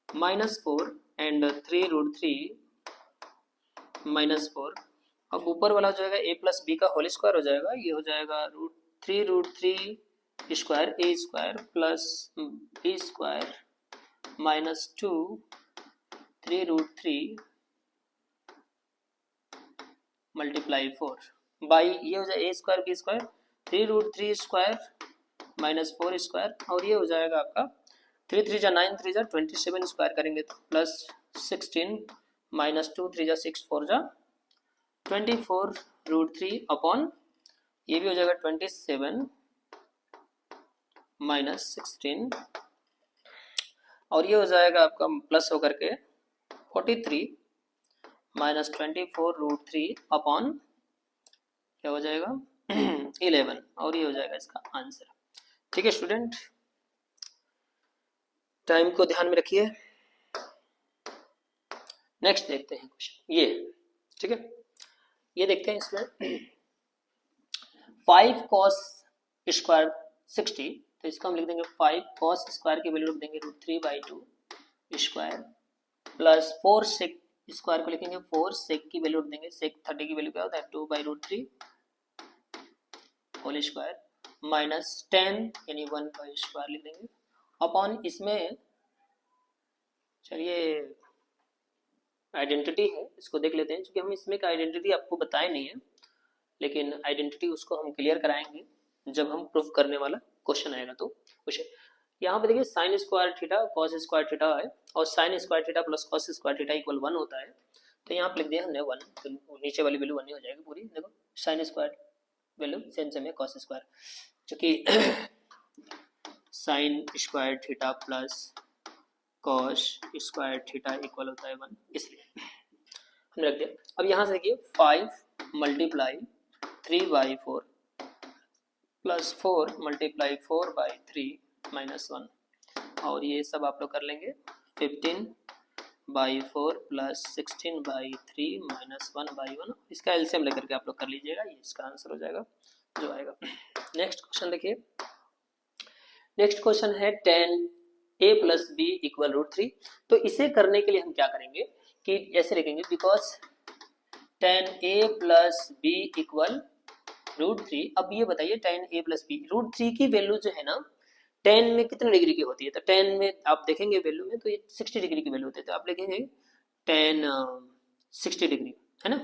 [SPEAKER 1] -4 एंड 3√3 -4। अब ऊपर वाला हो जाएगा a प्लस बी का होल स्क्वायर हो जाएगा, ये हो जाएगा √3 square a square plus b square -2 3√3 multiply 4 by ये हो जाएगा a square b square 3√3 square -4 square और ये हो जाएगा आपका 3 3 जा 9 3 जा 27 स्क्वायर करेंगे तो प्लस 16 -2 3 जा 6 4 जा 24√3 अपॉन ये भी हो जाएगा 27 -16 और ये हो जाएगा आपका प्लस होकर के 43 -24√3 अपॉन क्या हो जाएगा 11 और ये हो जाएगा इसका आंसर। ठीक है स्टूडेंट, टाइम को ध्यान में रखिए। नेक्स्ट देखते हैं क्वेश्चन ये, ठीक है, ये देखते हैं इसमें 5 cos स्क्वायर 60, तो इसको हम लिख देंगे 5 cos स्क्वायर की वैल्यू लिख देंगे √3/2 स्क्वायर प्लस 4 sec स्क्वायर को लिखेंगे 4 sec की वैल्यू लिख देंगे, sec 30 की वैल्यू क्या होता है 2/√3 होल स्क्वायर माइनस 10 यानी 1/स्क्वायर लिख देंगे अपॉन इसमें, चलिए आइडेंटिटी है इसको देख लेते हैं, क्योंकि हम इसमें का आइडेंटिटी आपको बताए नहीं है, लेकिन आइडेंटिटी उसको हम क्लियर कराएंगे जब हम प्रूफ करने वाला क्वेश्चन आएगा। तो क्वेश्चन यहाँ पे देखिए sign square theta cos square theta है, और sign square theta plus cos square theta equal 1 होता है, तो यहाँ पे लिख दिया हमने 1, तो नीचे वाली वैल्यू 1 ही हो जाएगी पूरी। देखो साइन स्क्वायर वैल्यू सेम है कॉस स्क्वायर, क्योंकि sign square theta plus cos square theta equal होता है 1, इसलिए हमने रख दिया। अब यहाँ से देखिए 5 मल्टीप्लाई 3/4 प्लस 4 मल्टीप्लाई 4/3 माइनस 1, और ये सब आप लोग कर लेंगे 15/4 प्लस 16/3 माइनस 1/1, इसका एलसीएम लेकर के आप लोग कर लीजिएगा, ये इसका आंसर हो जाएगा जो आएगा। नेक्स्ट क्वेश्चन देखिए, नेक्स्ट क्वेश्चन है 10a प्लस बी इक्वल √3, तो इसे करने के लिए हम क्या करेंगे कि ऐसे लिखेंगे because 10a plus B equal √3। अब ये बताइए 10a प्लस बी, √3 की वैल्यू जो है ना 10 में कितने डिग्री की होती है, तो 10 में आप देखेंगे वैल्यू में तो ये 60 डिग्री की वैल्यू होती है, तो आप लिखेंगे 10 60 डिग्री है ना,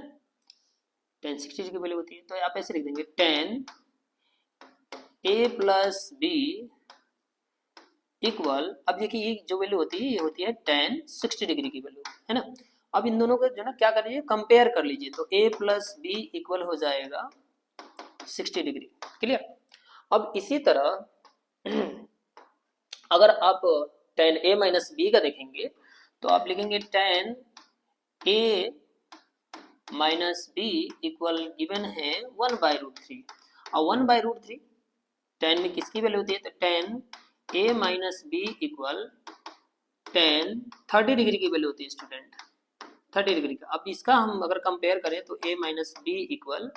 [SPEAKER 1] 10 60 डिग्री की वैल्यू होती है, तो आप ऐसे लिख देंगे 10a प्लस बी इक्वल, अब देखिए ये जो वैल्यू होती है ये होती है 10 60 डिग्री की वैल्यू है ना। अब इन दोनों को जो ना क्या कर लीजिए कंपेयर कर लीजिए, तो a प्लस बी इक्वल हो जाएगा 60 डिग्री, क्लियर। अब इसी तरह अगर आप 10a माइनस बी का देखेंगे तो आप लिखेंगे 10a minus B equal given है 1/√3, और 1/√3 10 में किसकी वैल्यू होती है, तो 10a minus B equal 30 degree की वैल्यू होती है स्टूडेंट, 30 डिग्री का। अब इसका हम अगर कंपेयर करें तो a minus B equal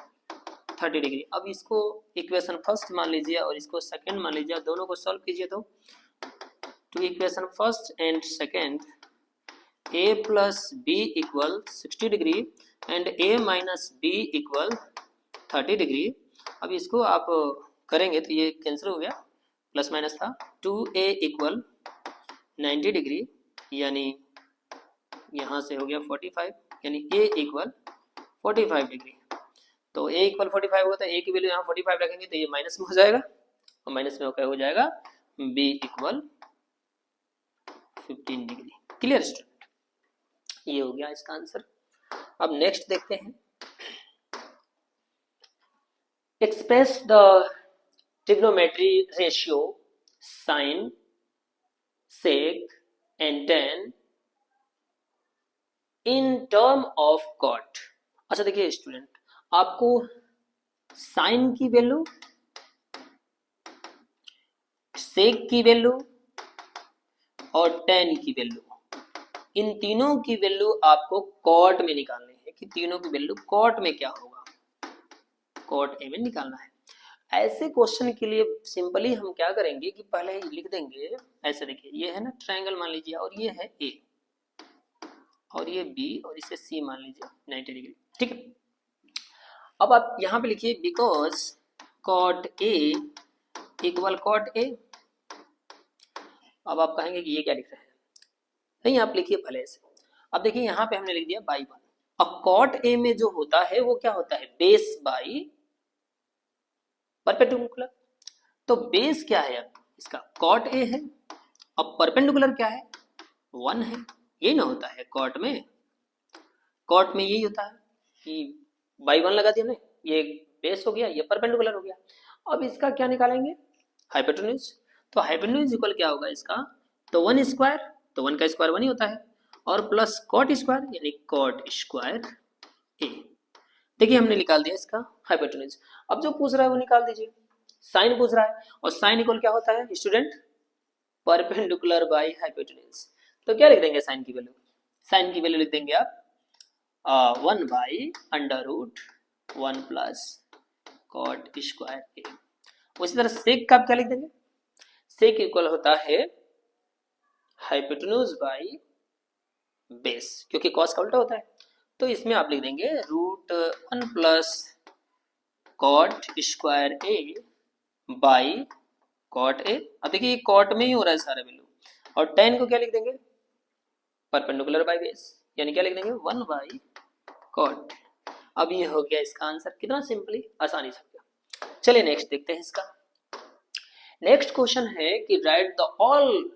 [SPEAKER 1] 30 degree. अब इसको इक्वेशन फर्स्ट मान लीजिए और इसको सेकंड मान लीजिए, दोनों को सॉल्व कीजिए तो equation first and second a plus B equal 60 degree and a minus B equal 30 degree. अब इसको आप करेंगे तो ये कैंसिल हो गया, प्लस माइनस था, 2a इक्वल 90 डिग्री यानी यहाँ से हो गया 45, यानी a इक्वल 45 डिग्री। तो a इक्वल 45 होगा तो a की वैल्यू यहाँ 45 रखेंगे तो ये माइनस में हो जाएगा, और माइनस में हो जाएगा b equal 15 degree, clear student, ये हो गया इसका आंसर। अब नेक्स्ट देखते हैं, express the trigonometry ratio sine sec and tan in term of cot. अच्छा देखिए स्टूडेंट, आपको साइन की वैल्यू, सेक की वैल्यू और tan की वैल्यू, इन तीनों की वैल्यू आपको कॉट में निकालनी है कि तीनों की वैल्यू कॉट में क्या होगा, कॉट ए में निकालना है। ऐसे क्वेश्चन के लिए सिंपली हम क्या करेंगे कि पहले ही लिख देंगे, ऐसे देखिए ये है ना ट्रायंगल मान लीजिए, और ये है ए और ये बी और इसे सी मान लीजिए 90 डिग्री, ठीक है। अब आप यहाँ पे लिखिए because cot A equal cot A. अब आप कहेंगे कि ये क्या लिख रहे हैं, नहीं आप लिखिए पहले ऐसे। अब देखिए यहाँ पे हमने लिख दिया बाई 1। अब कॉट ए में जो होता है वो क्या होता है, बेस बाई परपेंडिकुलर। तो बेस क्या है अब इसका, कॉट ए है, अब परपेंडिकुलर क्या है 1 है, ये ना होता है कॉट में, कॉट में यही होता है कि बाई 1 लगा दिया ना, ये बेस हो गया, ये परपेंडिकुलर हो गया। अब इसका क्या निकालेंगे, हाइपोटेन्यूज। तो हाइपोटेन्यूज इक्वल क्या होगा इसका, तो 1 स्क्वायर, तो 1 का स्क्वायर 1 ही होता है, और प्लस कॉट स्क्वायर यानी कॉट स्क्वायर ए। देखिए हमने निकाल दिया इसका हाइपोटेन्यूज। अब जो पूछ रहा है वो निकाल दीजिए, साइन पूछ रहा है, और साइन इक्वल क्या होता है स्टूडेंट? Perpendicular by hypotenuse. तो क्या लिख देंगे साइन की वैल्यू? साइन की वैल्यू लिख देंगे आप 1 by under root 1 plus cot square A. उसी तरह सेक का आप क्या लिख देंगे? सेक इक्वल होता है हाइपोटेन्यूज बाई बेस, क्योंकि कॉस का उल्टा होता है। तो इसमें आप लिख देंगे root 1 plus cot square A by cot A. अब देखिए ये कॉट में ही हो रहा है सारा वैल्यू, और टेन को क्या लिख देंगे? परपेंडिकुलर बाई बेस, यानी क्या लिख देंगे 1 बाई कॉट। अब ये हो गया इसका आंसर, कितना सिंपली, आसानी से हो गया। चलिए नेक्स्ट देखते हैं इसका। नेक्स्ट क्वेश्चन है कि write the all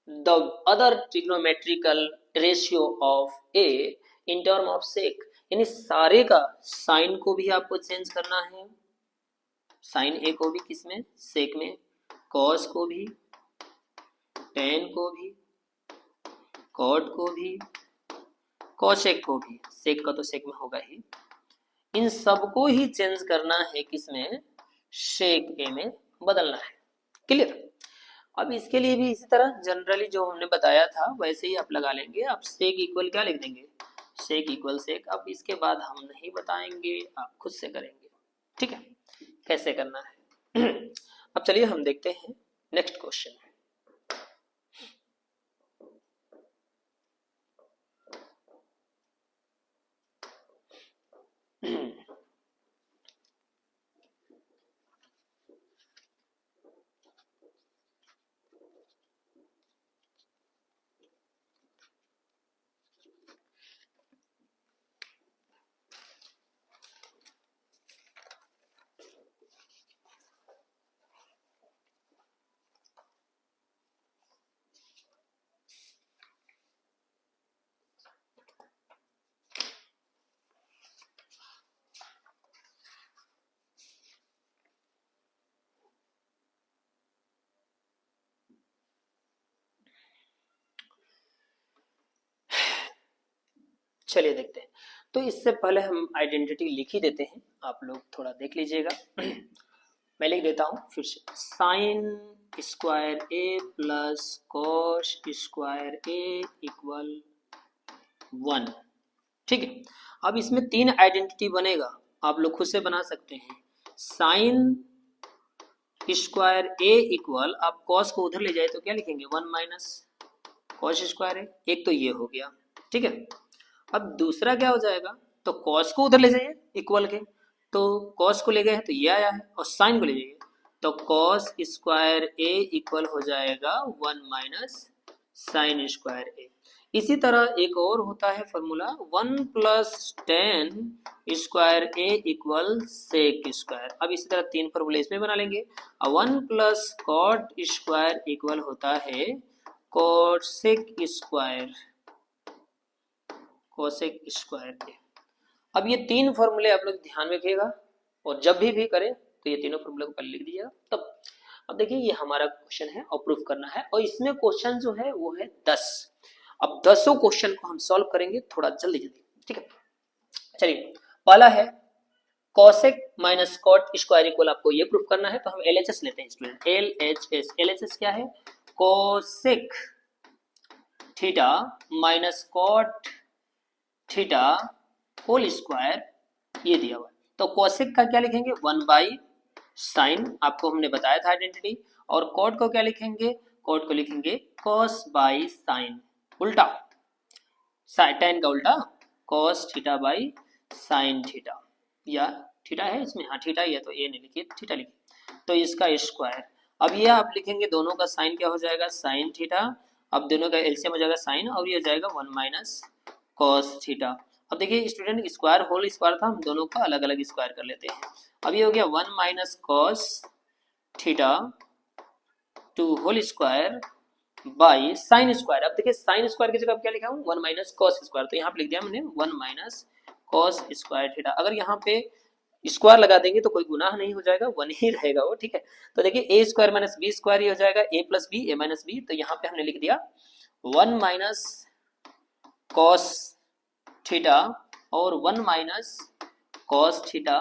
[SPEAKER 1] the other trigonometrical ratio of A in term of sec, यानी सारे का साइन को भी आपको चेंज करना है, साइन ए को भी किसमें? सेक में, कॉस को भी, टेन को भी, कॉट को भी, कोसेक को भी, सेक का तो सेक में होगा ही, इन सबको ही चेंज करना है किसमें? सेक ए में बदलना है। क्लियर? अब इसके लिए भी इसी तरह जनरली जो हमने बताया था वैसे ही आप लगा लेंगे। आप सेक इक्वल क्या लिख देंगे? सेक इक्वल सेक। अब इसके बाद हम नहीं बताएंगे, आप खुद से करेंगे, ठीक है, कैसे करना है। अब चलिए हम देखते हैं नेक्स्ट क्वेश्चन। चलिए देखते हैं। तो इससे पहले हम आइडेंटिटी लिख ही देते हैं, आप लोग थोड़ा देख लीजिएगा। मैं लिख देता हूं फिर से, sign square A plus cos square A equal 1। ठीक है, अब इसमें 3 आइडेंटिटी बनेगा, आप लोग खुद से बना सकते हैं। साइन स्क्वायर ए इक्वल, आप कॉस को उधर ले जाए तो क्या लिखेंगे? 1 माइनस कॉस स्क्वायर ए। एक तो ये हो गया, ठीक है। अब दूसरा क्या हो जाएगा? तो कॉस को उधर ले जाइए इक्वल के, तो कॉस को ले गए हैं तो ये आया है, और साइन को ले जाइए तो कॉस स्क्वायर ए इक्वल हो जाएगा 1 माइनस साइन स्क्वायर ए। इसी तरह एक और होता है फॉर्मूला, 1 प्लस टेन स्क्वायर ए इक्वल सेक स्क्वायर। अब इसी तरह 3 फॉर्मूले इसमें बना लेंगे। 1 प्लस कॉट स्क्वायर इक्वल होता है कोसेक स्क्वायर, कोसेक स्क्वायर ए। अब ये 3 फॉर्मूले आप लोग ध्यान में रखिएगा, और जब भी करें तो ये तीनों फॉर्मूले को पहले लिख दीजिएगा तब। अब देखिए ये हमारा क्वेश्चन है और प्रूफ करना है, और इसमें क्वेश्चन जो है वो है 10। अब 10 क्वेश्चन को हम सॉल्व करेंगे थोड़ा जल्दी जल्दी, ठीक है। चलिए पहला है cosec minus cot square equal, आपको ये प्रूफ करना है, तो हम एलएचएस लेते हैं स्टूडेंट। एलएचएस, एलएचएस क्या है? Cosec theta minus cot theta whole square, ये दिया हुआ। तो कोसेक का क्या लिखेंगे? 1 बाई साइन, आपको हमने बताया था आइडेंटिटी। और कॉट को क्या लिखेंगे? कॉट को लिखेंगे कॉस बाई साइन, उल्टा टेन का उल्टा, cos theta by sine theta, या थीटा है इसमें, हाँ थीटा ही है तो ए नहीं लिखिए, थीटा लिखिए, तो इसका स्क्वायर। अब ये आप लिखेंगे दोनों का साइन क्या हो जाएगा? Sine theta. अब दोनों का एलसीएम हो जाएगा साइन, और ये हो जाएगा 1 माइनस कॉस थीटा। अब देखिए स्टूडेंट स्क्वायर होल स्क्वायर था, हम दोनों का अलग अलग स्क्वायर कर लेते हैं। अब ये हो गया 1 minus cos theta to whole square by sine square. अब देखिए साइन स्क्वायर की जगह क्या लिखा हूँ? 1 माइनस कॉस स्क्वायर, तो यहाँ पे लिख दिया मैंने 1 माइनस कॉस स्क्वायर थीटा। अगर यहाँ पे स्क्वायर लगा देंगे तो कोई गुनाह नहीं हो जाएगा, 1 ही रहेगा वो, ठीक है। तो देखिए ए स्क्वायर माइनस बी स्क्वायर, ये हो जाएगा ए प्लस बी, ए माइनस बी, तो यहाँ पे हमने लिख दिया 1 माइनस कॉस थीटा और 1 माइनस कॉस थीटा,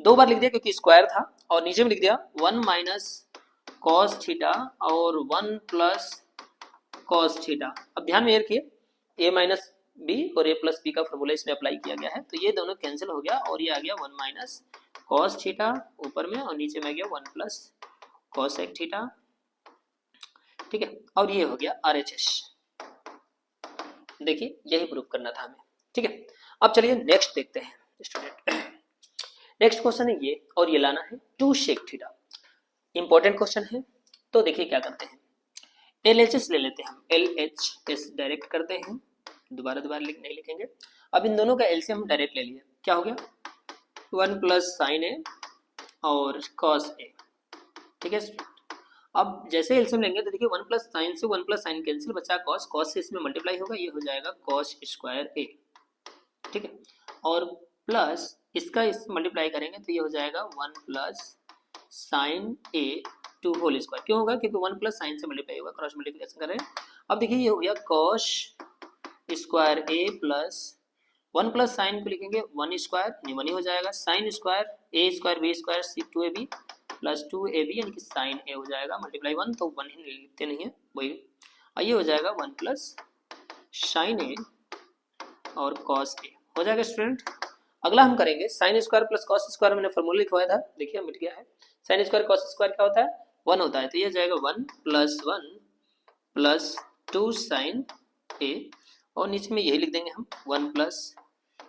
[SPEAKER 1] 2 बार लिख दिया क्योंकि स्क्वायर था, और नीचे में लिख दिया 1 माइनस कॉस थीटा और 1 प्लस कॉस थीटा। अब ध्यान में रखिए a माइनस बी और a प्लस बी का फॉर्मूला इसमें अप्लाई किया गया है, तो ये दोनों कैंसिल हो गया और ये आ गया 1 माइनस कॉस थीटा ऊपर में और नीचे में आ गया 1 प्लस कॉसेक थीटा। ठीक है, और ये हो गया RHS। देखिए यही प्रूफ करना था हमें। ठीक है, अब चलिए नेक्स्ट देखते हैं स्टूडेंट। नेक्स्ट क्वेश्चन है ये, और ये लाना है 2 सेक थीटा। इंपॉर्टेंट क्वेश्चन है, तो देखिए क्या करते हैं, LHS ले लेते हैं हम, LHS डायरेक्ट करते हैं, दोबारा नहीं लिखेंगे। अब इन दोनों का एलसीएम हम डायरेक्ट ले लिए, क्या हो गया 1 प्लस साइन ए और कॉस ए। ठीक है, अब जैसे एलसीएम लेंगे तो देखिए 1 प्लस साइन से 1 प्लस साइन कैंसिल, बचा कॉस, कॉस से इसमें मल्टीप्लाई होगा, ये हो जाएगा कॉस स्क्वायर ए। ठीक है, और प्लस इसका इस मल्टीप्लाई करेंगे तो ये हो जाएगा 1 plus sine A to whole square. क्यों होगा, क्योंकि 1 प्लस साइन से मल्टीप्लाई होगा, क्रॉस मल्टीप्लिकेशन कर रहे हैं। अब देखिए ये हो गया cos square A plus 1 plus sine को लिखेंगे 1 स्क्वायर, यानी 1 ही हो जाएगा, sine square A square B square C 2ab plus 2ab यानी कि साइन ए हो जाएगा, मल्टीप्लाई 1 तो 1 ही लिखते नहीं है वही, और ये हो जाएगा 1 प्लस साइन ए और कॉस ए हो जाएगा स्टूडेंट। अगला हम करेंगे sine square plus cos square, मैंने फॉर्मूला लिखवाया था, देखिए मिट गया है। साइन स्क्वायर कॉस स्क्वायर क्या होता है 1 होता है, तो ये हो जाएगा 1 प्लस 2 साइन ए, और नीचे में यही लिख देंगे हम 1 प्लस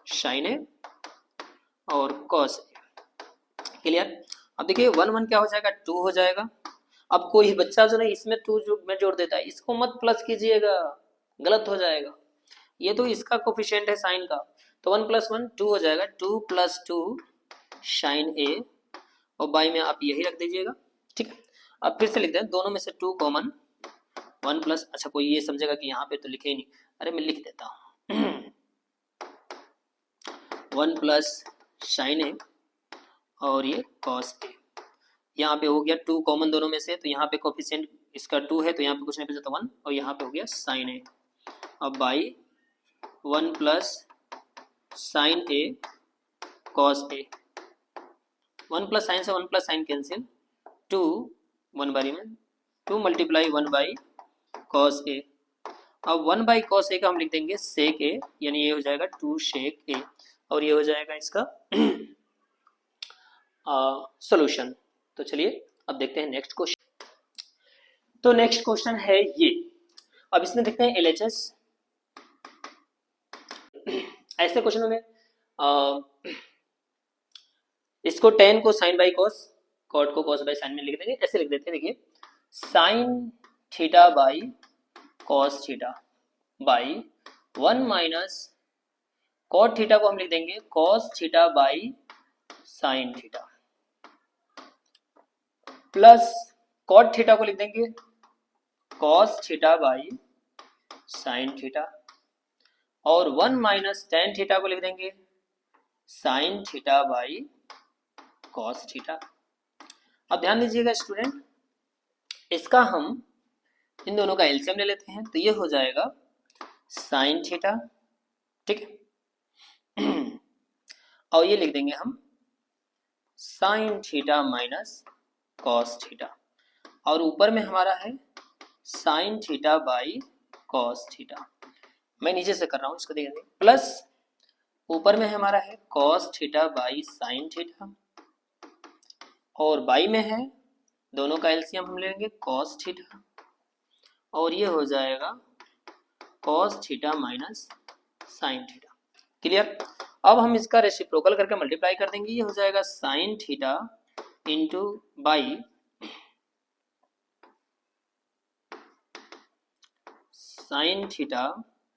[SPEAKER 1] साइन ए और कॉस ए। क्लियर। अब देखिए 1 1 क्या हो जाएगा 2 हो जाएगा। अब कोई बच्चा जो नहीं इसमें 2 जो में जोड़ देता है, इसको मत प्लस कीजिएगा, गलत हो जाएगा, ये तो इसका कोफिशिएंट है साइन का, तो 1 प्लस 1 2 हो जाएगा, 2 प्लस 2 साइन ए, और बाई में आप यही रख दीजिएगा। ठीक है, अब फिर से लिखते हैं दोनों में से 2 कॉमन, 1 प्लस, अच्छा कोई ये समझेगा कि यहाँ पे तो लिखे ही नहीं, अरे मैं लिख देता हूँ 1 प्लस साइन ए और ये कॉस ए, यहाँ पे हो गया 2 कॉमन दोनों में से, तो यहाँ पे कोफिशिएंट इसका 2 है, तो यहाँ पे कुछ नहीं बचा 1, और यहाँ पे हो गया साइन ए। अब by 1 plus sine A cos A, 1 plus sine से 1 प्लस साइन कैंसिल, 2 1 बारी में 2 मल्टीप्लाई 1 बाई कॉस ए। अब 1 बाई कॉस ए का हम लिख देंगे सेक ए, यानी ये हो जाएगा 2 सेक ए, और ये हो जाएगा इसका सॉल्यूशन। तो चलिए अब देखते हैं नेक्स्ट क्वेश्चन। तो नेक्स्ट क्वेश्चन है ये, अब इसमें देखते हैं LHS। ऐसे क्वेश्चनों में इसको tan को साइन बाई कॉस, कॉट को कॉस बाई साइन में लिख देंगे, ऐसे लिख देते हैं। देखिए sine theta by cos theta by 1 minus cot theta को हम लिख देंगे cos theta by sine theta, plus cot theta को लिख देंगे cos theta by sine theta, और 1 माइनस टेन थीटा को लिख देंगे sine theta by cos theta. अब ध्यान दीजिएगा स्टूडेंट, इसका हम इन दोनों का एलसीएम ले लेते हैं, तो ये हो जाएगा साइन थीटा। ठीक है, और ये लिख देंगे हम sign theta minus cos theta, और ऊपर में हमारा है sign theta by cos theta. मैं नीचे से कर रहा हूं, इसको देखिए, प्लस ऊपर में हमारा है cos theta by sine theta, और बाई में है दोनों का एलसीएम हम लेंगे कॉस थीटा, और ये हो जाएगा cos theta minus sine theta. Clear. अब हम इसका रेसिप्रोकल करके मल्टीप्लाई कर देंगे, ये हो जाएगा sign theta into by sine theta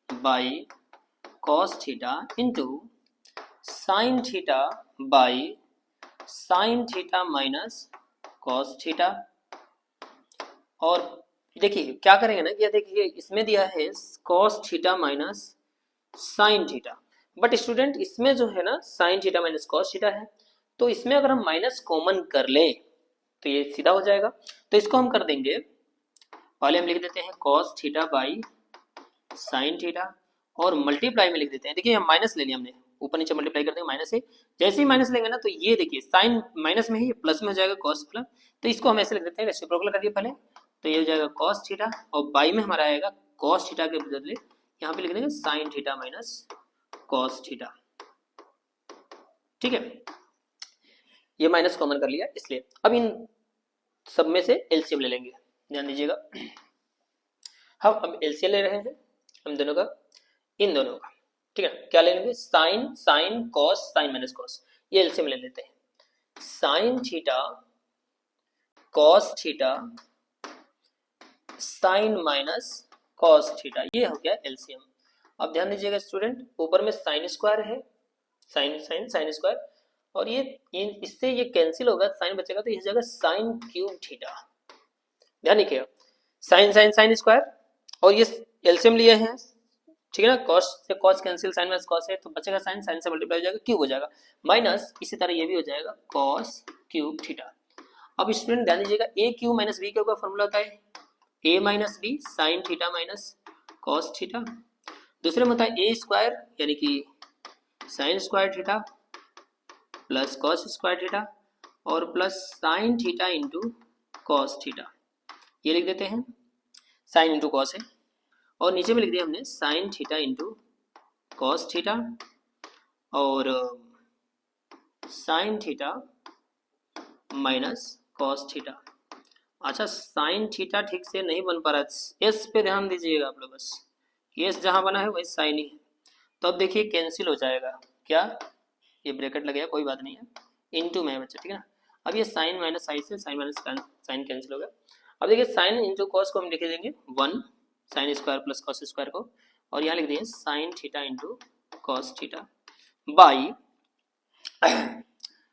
[SPEAKER 1] by cos theta into sine theta by sine theta minus cos theta. और देखिए क्या करेंगे ना, ये देखिए इसमें दिया है cos theta minus sine theta, but student इसमें जो है ना sign theta minus cos theta है, तो इसमें अगर हम माइनस कॉमन कर लें तो ये सीधा हो जाएगा। तो इसको हम कर देंगे, पहले हम लिख देते हैं cos theta by sine theta, और मल्टीप्लाई में लिख देते हैं, देखिए हम माइनस ले लिया हमने, ऊपर नीचे मल्टीप्लाई कर देंगे माइनस ए, जैसे ही माइनस लेंगे ना तो ये देखिए साइन माइनस में है, ये प्लस में हो जाएगा कॉस प्लस, तो इसको हम ऐसे लिख देते हैं रेसिप्रोकल कर दिया पहले, तो ये हो जाएगा कॉस थीटा और बाई में हमारा आएगा कॉस थीटा के बदले यहाँ पे लिख देंगे sine theta minus cos theta. ठीक है, ये माइनस कॉमन कर लिया इसलिए। अब इन सब में से एलसीएम ले लेंगे, ध्यान दीजिएगा। हम अब एलसीएम ले रहे हैं हम दोनों का, इन दोनों का। ठीक है, क्या ले लेंगे, sine sine cos sine minus cos, ये एलसीएम ले लेते हैं। Sine theta cos theta sine minus cos theta, ये हो गया एलसीएम। अब ध्यान दीजिएगा स्टूडेंट, ऊपर में साइन स्क्वायर है, साइन साइन साइन स्क्वायर, और ये इससे ये कैंसिल होगा, साइन बचेगा तो ये हो जाएगा साइन क्यूब थीटा। ध्यान रखिएगा, साइन साइन साइन स्क्वायर और ये एलसीएम लिए हैं, ठीक है ना, कॉस से cos cancel, sine minus cos है तो बचेगा साइन, साइन से मल्टीप्लाई हो जाएगा क्यूब हो जाएगा, माइनस इसी तरह ये भी हो जाएगा कॉस क्यूब थीटा। अब स्टूडेंट ध्यान दीजिएगा, A cube minus B cube का फॉर्मूला होता है A minus B sine theta minus cos theta. दूसरे में होता है ए स्क्वायर यानी कि sine square theta plus cos square theta और plus sine theta into cos theta, ये लिख देते हैं, साइन इंटू कॉस है, और नीचे में लिख दिया हमने sine theta into cos theta और sine theta minus cos theta. अच्छा, साइन थीटा ठीक से नहीं बन पा रहा है, एस पे ध्यान दीजिएगा आप लोग, बस एस जहां बना है वही साइन ही है, तो अब देखिए कैंसिल हो जाएगा, क्या ये ब्रैकेट लग गया, कोई बात नहीं है, इनटू में है बच्चा, ठीक है ना। अब ये साइन माइनस साइन से साइन माइनस साइन कैंसिल हो गया। अब देखिए साइन इंटू कॉस को हम लिख देंगे 1 sine square plus cos square को, और यहाँ लिख दिए sign theta into cos theta by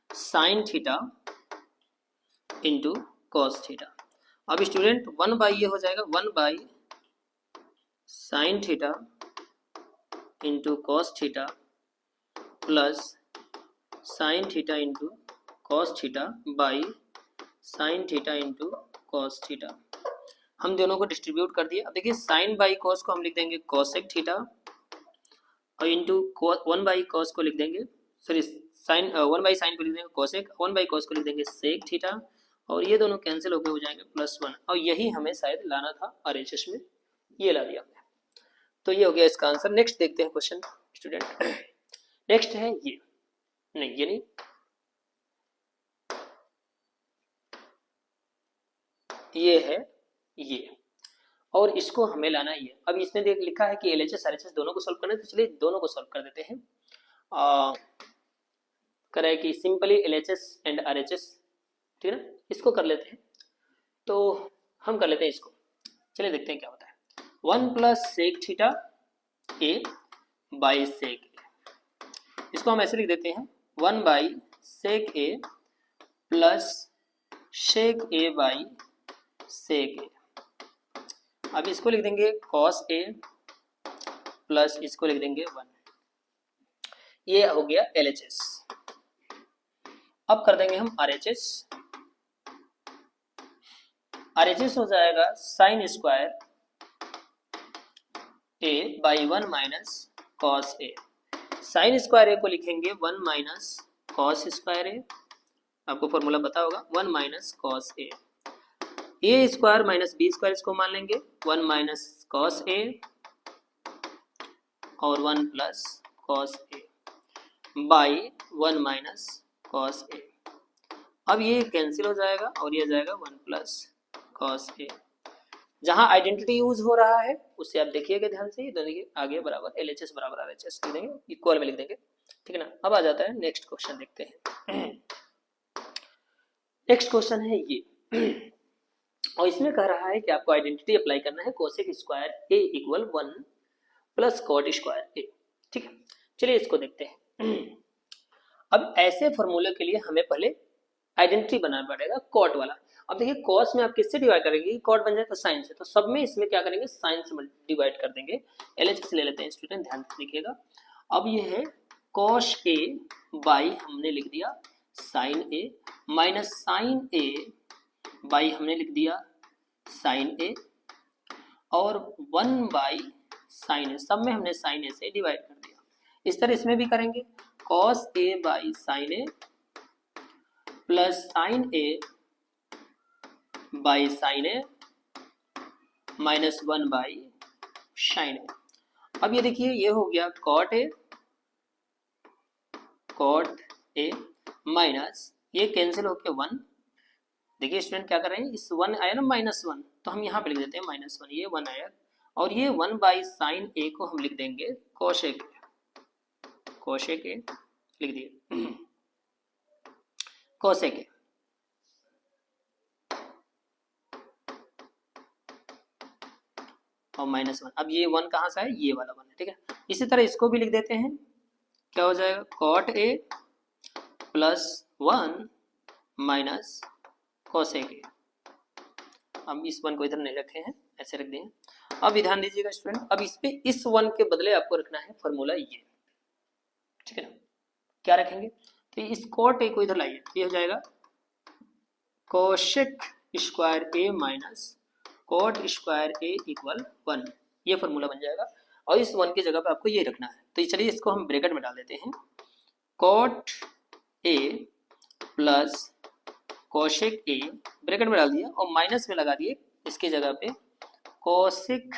[SPEAKER 1] sine theta into cos theta. अब स्टूडेंट 1 बाई ये हो जाएगा 1 by sine theta into cos theta plus sine theta into cos theta by sine theta into cos theta. हम दोनों को डिस्ट्रीब्यूट कर दिए। अब देखिए साइन बाई कॉस को हम लिख देंगे कॉसेक थीटा और इंटू 1 बाई कॉस को लिख देंगे, सॉरी साइन 1 बाई साइन को लिख देंगे कॉसेक, 1 बाई कॉस को लिख देंगे सेक थीटा, और ये दोनों कैंसिल होकर हो जाएंगे +1, और यही हमें शायद लाना था आरएचएस में, ये ला दिया हमने। तो ये हो गया इसका आंसर। नेक्स्ट देखते हैं क्वेश्चन स्टूडेंट। नेक्स्ट है ये, नहीं ये नहीं, ये है ये, और इसको हमें लाना ही है। अब इसमें देख लिखा है कि एलएचएस आरएचएस दोनों को सॉल्व करना है, तो चलिए दोनों को सॉल्व कर देते हैं। करें कि सिंपली एलएचएस एंड आरएचएस, ठीक है ना, इसको कर लेते हैं। तो हम कर लेते हैं इसको, चलिए देखते हैं क्या होता है। 1 plus sec theta A by sec A, इसको हम ऐसे लिख देते हैं 1 by sec A plus sec A by sec A. अब इसको लिख देंगे कॉस ए प्लस इसको लिख देंगे 1, ये हो गया एलएचएस। अब कर देंगे हम आरएचएस। आरएचएस हो जाएगा sine square A by 1 minus cos A. Sine square A को लिखेंगे 1 माइनस कॉस स्क्वायर ए, आपको फॉर्मूला पता होगा 1 minus cos A. A square minus B square इसको मान लेंगे 1 माइनस कॉस ए और 1 plus cos A by 1 minus cos A. अब ये कैंसिल हो जाएगा और ये जाएगा 1 प्लस कॉस ए। जहां आइडेंटिटी यूज हो रहा है उससे आप देखिएगा ध्यान से, दोनों के आगे बराबर एलएचएस बराबर आरएचएस लिख देंगे, इक्वल में लिख देंगे, ठीक है ना। अब आ जाता है नेक्स्ट क्वेश्चन, देखते हैं। नेक्स्ट क्वेश्चन है ये, और इसमें कह रहा है कि आपको आइडेंटिटी अप्लाई करना है कोसेक स्क्वायर ए इक्वल 1 प्लस कॉट स्क्वायर ए, ठीक है। चलिए इसको देखते हैं। अब ऐसे फॉर्मूले के लिए हमें पहले आइडेंटिटी बनाना पड़ेगा कॉट वाला। अब देखिए कॉस में आप किससे डिवाइड करेंगे, कॉट बन जाए तो साइन से, तो सब में इसमें क्या करेंगे साइन से डिवाइड कर देंगे। एलएचएस ले लेते हैं स्टूडेंट, ध्यान से देखिएगा। अब ये है कॉस ए बाई हमने लिख दिया sine A minus sine A by हमने लिख दिया साइन ए और 1 बाई साइन ए, सब में हमने साइन ए से डिवाइड कर दिया। इस तरह इसमें भी करेंगे, cos a by sine A plus sine A by sine A minus 1 by sine A. अब ये देखिए ये हो गया cot a माइनस ये कैंसिल होके 1। देखिए स्टूडेंट क्या कर रहे हैं, इस 1 आया ना -1, तो हम यहाँ पे लिख देते हैं -1, ये 1 आया और ये 1 बाई साइन ए को हम लिख देंगे कोशेक ए लिख दिए कोसेक ए। और -1, अब ये 1 कहाँ से है, ये वाला 1 है, ठीक है। इसी तरह इसको भी लिख देते हैं, क्या हो जाएगा cot a plus 1 minus cosec ए। अब इस 1 को इधर नहीं रखे हैं, ऐसे रख दिए। अब ध्यान दीजिएगा स्टूडेंट, अब इस पे इस 1 के बदले आपको रखना है फॉर्मूला ये, ठीक है ना। क्या रखेंगे, तो इस cot a को इधर लाइए, ये हो जाएगा कोशेक स्क्वायर ए माइनस cot स्क्वायर ए इक्वल 1, ये फॉर्मूला बन जाएगा। और इस 1 की जगह पे आपको ये रखना है, तो चलिए इसको हम ब्रैकेट में डाल देते हैं, cot a plus cosec A bracket में डाल दिया और माइनस में लगा दिए इसकी जगह पे cosec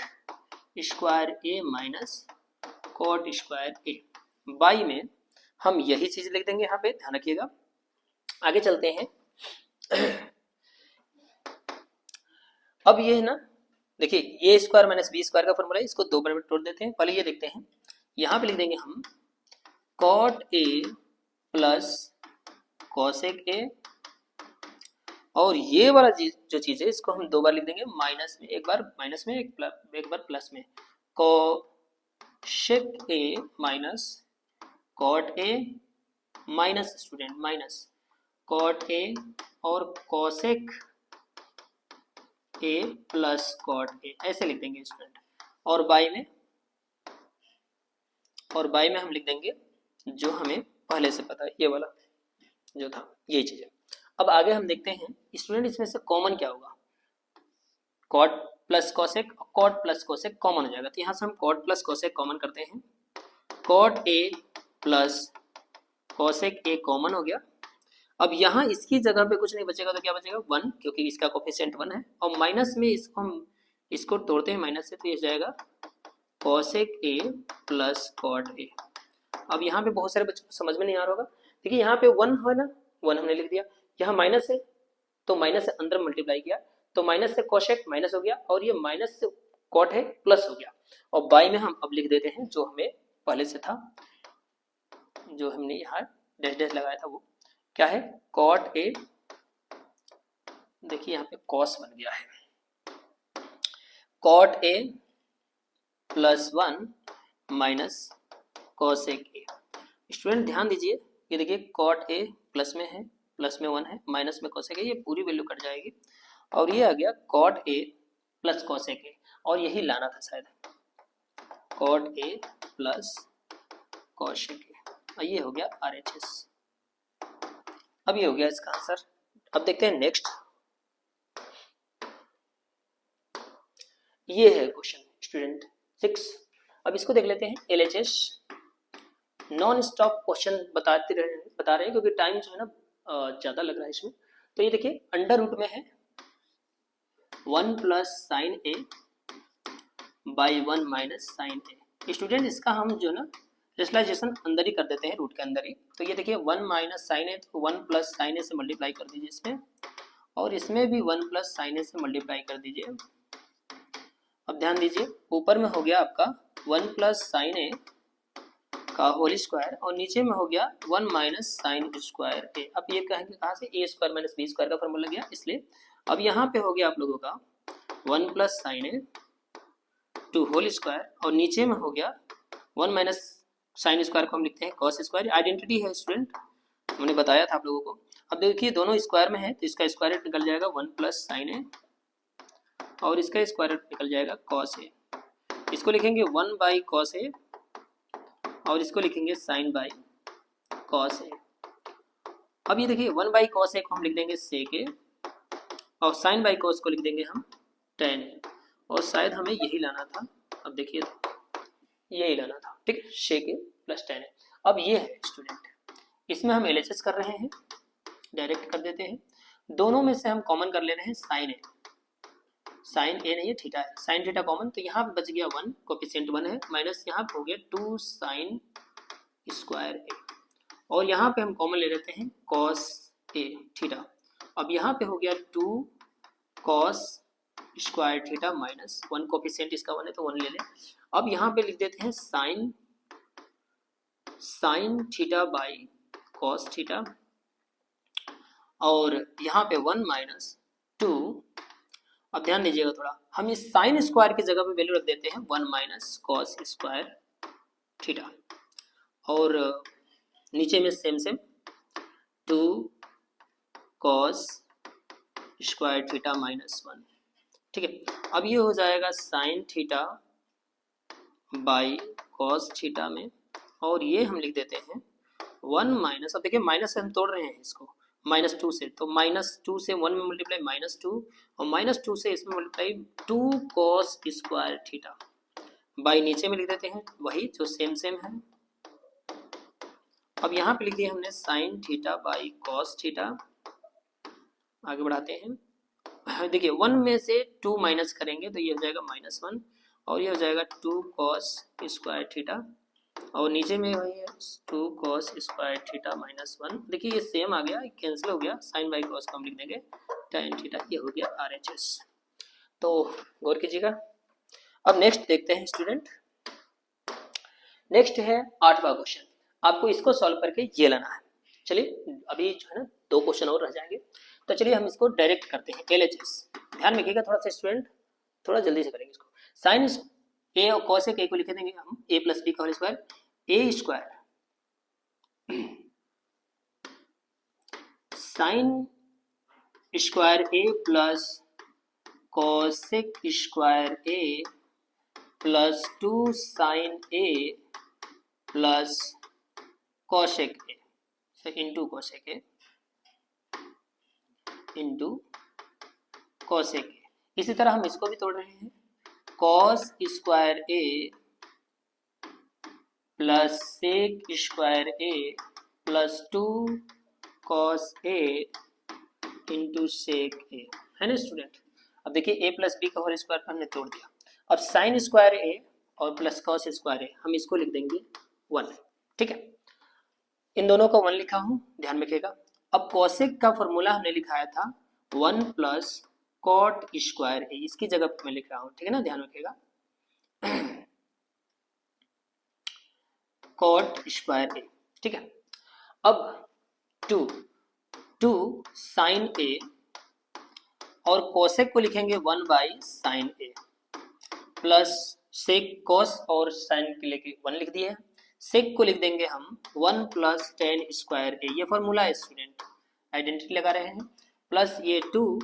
[SPEAKER 1] square A minus cot square A. By में हम यही चीज लिख देंगे, यहाँ पे ध्यान रखिएगा। आगे चलते हैं। अब ये है ना, देखिए ये स्क्वायर माइनस बी स्क्वायर का फॉर्मूला है, इसको दो बार में तोड़ देते हैं। पहले ये देखते हैं, यहाँ पे लिख देंगे हम cot a प्लस कोसेक ए और ये वाला जो चीज है इसको हम दो बार लिख देंगे, माइनस में एक बार माइनस में एक बार प्लस में, cosec A minus cot a minus student minus cot a और cosec A plus cot a, ऐसे लिख देंगे स्टूडेंट। और बाई में हम लिख देंगे जो हमें पहले से पता है, ये वाला जो था ये चीज है। अब आगे हम देखते हैं स्टूडेंट, इसमें से कॉमन क्या होगा, cot plus cosec, cot plus cosec common हो जाएगा, तो यहाँ से हम cot प्लस कोसेक कॉमन करते हैं, cot a plus cosec A common हो गया। अब यहाँ इसकी जगह पे कुछ नहीं बचेगा, तो क्या बचेगा 1, क्योंकि इसका कोफिशिएंट 1 है। और माइनस में इसको हम इसको तोड़ते हैं माइनस से, तो ये जाएगा cosec A plus cot a। अब यहाँ पे बहुत सारे बच्चों को समझ में नहीं आ रहा होगा, देखिए यहाँ पे 1 है ना, 1 हमने लिख दिया, यहाँ माइनस है तो माइनस से अंदर मल्टीप्लाई किया, तो माइनस से कोशेक माइनस हो गया और ये माइनस से cot है प्लस हो गया। और बाई में हम अब लिख देते हैं जो हमें पहले से था, जो हमने यहाँ डैश डैश लगाया था, वो क्या है cot a, देखिए यहाँ पे cos बन गया है, cot a plus 1 minus cosec A. Student ध्यान दीजिए, ये देखिए cot a प्लस में है, प्लस में 1 है, माइनस में कोसेक ए, ये पूरी वैल्यू कट जाएगी और ये आ गया cot a प्लस कोसेक ए, और यही लाना था शायद, cot a प्लस कोसेक ए, और ये हो गया RHS। अब ये हो गया इसका आंसर। अब देखते हैं नेक्स्ट, ये है क्वेश्चन स्टूडेंट 6। अब इसको देख लेते हैं, LHS नॉन स्टॉप क्वेश्चन बता रहे हैं क्योंकि टाइम जो है ना ज्यादा लग रहा है इसमें। तो ये देखिए अंडर रूट में है 1 plus sine A by 1 minus sine A. Student इसका हम जो ना रेशनलाइजेशन अंदर ही कर देते हैं, रूट के अंदर ही। तो ये देखिए 1 माइनस साइन ए, तो 1 प्लस साइन ए से मल्टीप्लाई कर दीजिए इसमें, और इसमें भी 1 प्लस साइन ए से मल्टीप्लाई कर दीजिए। अब ध्यान दीजिए ऊपर में हो गया आपका 1 प्लस साइन ए का होल स्क्वायर और नीचे में हो गया 1 माइनस साइन स्क्वायर ए। अब ये कहेंगे कहाँ से, ए स्क्वायर माइनस बी स्क्वायर का फॉर्मूला लग गया, इसलिए अब यहाँ पे हो गया आप लोगों का 1 plus sine A to whole square और नीचे में हो गया 1 माइनस साइन स्क्वायर को हम लिखते हैं कॉस स्क्वायर। आइडेंटिटी है स्टूडेंट, हमने बताया था आप लोगों को। अब देखिए दोनों स्क्वायर में है तो इसका स्क्वायर रूट निकल जाएगा 1 प्लस साइन ए और इसका स्क्वायर रूट निकल जाएगा कॉस ए। इसको लिखेंगे 1 बाई कॉस ए और इसको लिखेंगे साइन बाई कॉस ए। अब ये देखिए 1 बाई कॉस ए को हम लिख देंगे सेक ए और साइन बाई कॉस को लिख देंगे हम टेन ए, और शायद हमें यही लाना था। अब देखिए यही लाना था, ठीक है, शेक ए प्लस टेन है। अब ये है स्टूडेंट, इसमें हम LHS कर रहे हैं, डायरेक्ट कर देते हैं। दोनों में से हम कॉमन कर ले रहे हैं साइन ए, साइन ए नहीं है थीटा है, साइन थीटा कॉमन, तो यहाँ पे बच गया 1, कोफिशिएंट 1 है, माइनस यहाँ पे हो गया 2 साइन स्क्वायर ए, और यहाँ पे हम कॉमन ले लेते हैं कॉस ए थीटा। अब यहाँ पे हो गया 2 cos square theta minus 1, coefficient इसका 1 है तो 1 ले लें। अब यहाँ पे लिख देते हैं sine theta by cos theta, और यहाँ पे 1 माइनस 2। अब ध्यान दीजिएगा थोड़ा, हम इस साइन स्क्वायर की जगह पे वैल्यू रख देते हैं 1 माइनस कॉस स्क्वायर थीटा, और नीचे में same 2 cos square theta minus 1। ठीक है, अब ये हो जाएगा sign theta by cos theta में, और ये हम लिख देते हैं 1 माइनस, अब देखिए माइनस से हम तोड़ रहे हैं इसको -2 से, तो -2 से 1 में मल्टीप्लाई -2, और -2 से इसमें multiply 2 cos square theta, by नीचे में लिख देते हैं वही जो सेम है। अब यहाँ पे लिख दिया हमने sine theta by cos theta. आगे बढ़ाते हैं, देखिए 1 में से 2 माइनस करेंगे तो ये हो जाएगा -1, और ये हो जाएगा 2 कॉस स्क्वायर थीटा, और नीचे में वही है 2 कॉस स्क्वायर थीटा माइनस 1। देखिए ये सेम आ गया, कैंसिल हो गया, साइन बाई कॉस को हम लिख देंगे tan थीटा, ये हो गया RHS। तो गौर कीजिएगा। अब नेक्स्ट देखते हैं स्टूडेंट, नेक्स्ट है 8वां क्वेश्चन, आपको इसको सॉल्व करके ये लाना है। चलिए अभी जो है ना 2 क्वेश्चन और रह जाएंगे, तो चलिए हम इसको डायरेक्ट करते हैं LHS। ध्यान रखिएगा थोड़ा सा स्टूडेंट, थोड़ा जल्दी से करेंगे इसको। साइन ए और कॉस ए को लिख देंगे हम a प्लस बी का whole square, A square sine square A plus cosec square A plus 2 sine A plus cosec A into cosec A into cosec A. इसी तरह हम इसको भी तोड़ रहे हैं, cos square A plus sec square A plus 2 cos A into sec A, है ना स्टूडेंट। अब देखिए a प्लस बी का होल स्क्वायर हमने तोड़ दिया। अब साइन स्क्वायर ए और प्लस कॉस स्क्वायर ए, हम इसको लिख देंगे 1। ठीक है, इन दोनों को 1 लिखा हूं, ध्यान रखिएगा। अब कॉसेक का फॉर्मूला हमने लिखाया था 1 प्लस कॉट स्क्वायर ए, इसकी जगह पर मैं लिख रहा हूं, ठीक है ना, ध्यान रखिएगा। कॉट स्क्वायर ए, ठीक है। अब 2 साइन ए और कोसेक को लिखेंगे 1 by sine A plus sec cos और साइन के लेके 1 लिख दिया है, सेक को लिख देंगे हम 1 प्लस टेन स्क्वायर ए, ये फॉर्मूला है स्टूडेंट, आइडेंटिटी लगा रहे हैं, प्लस ये 2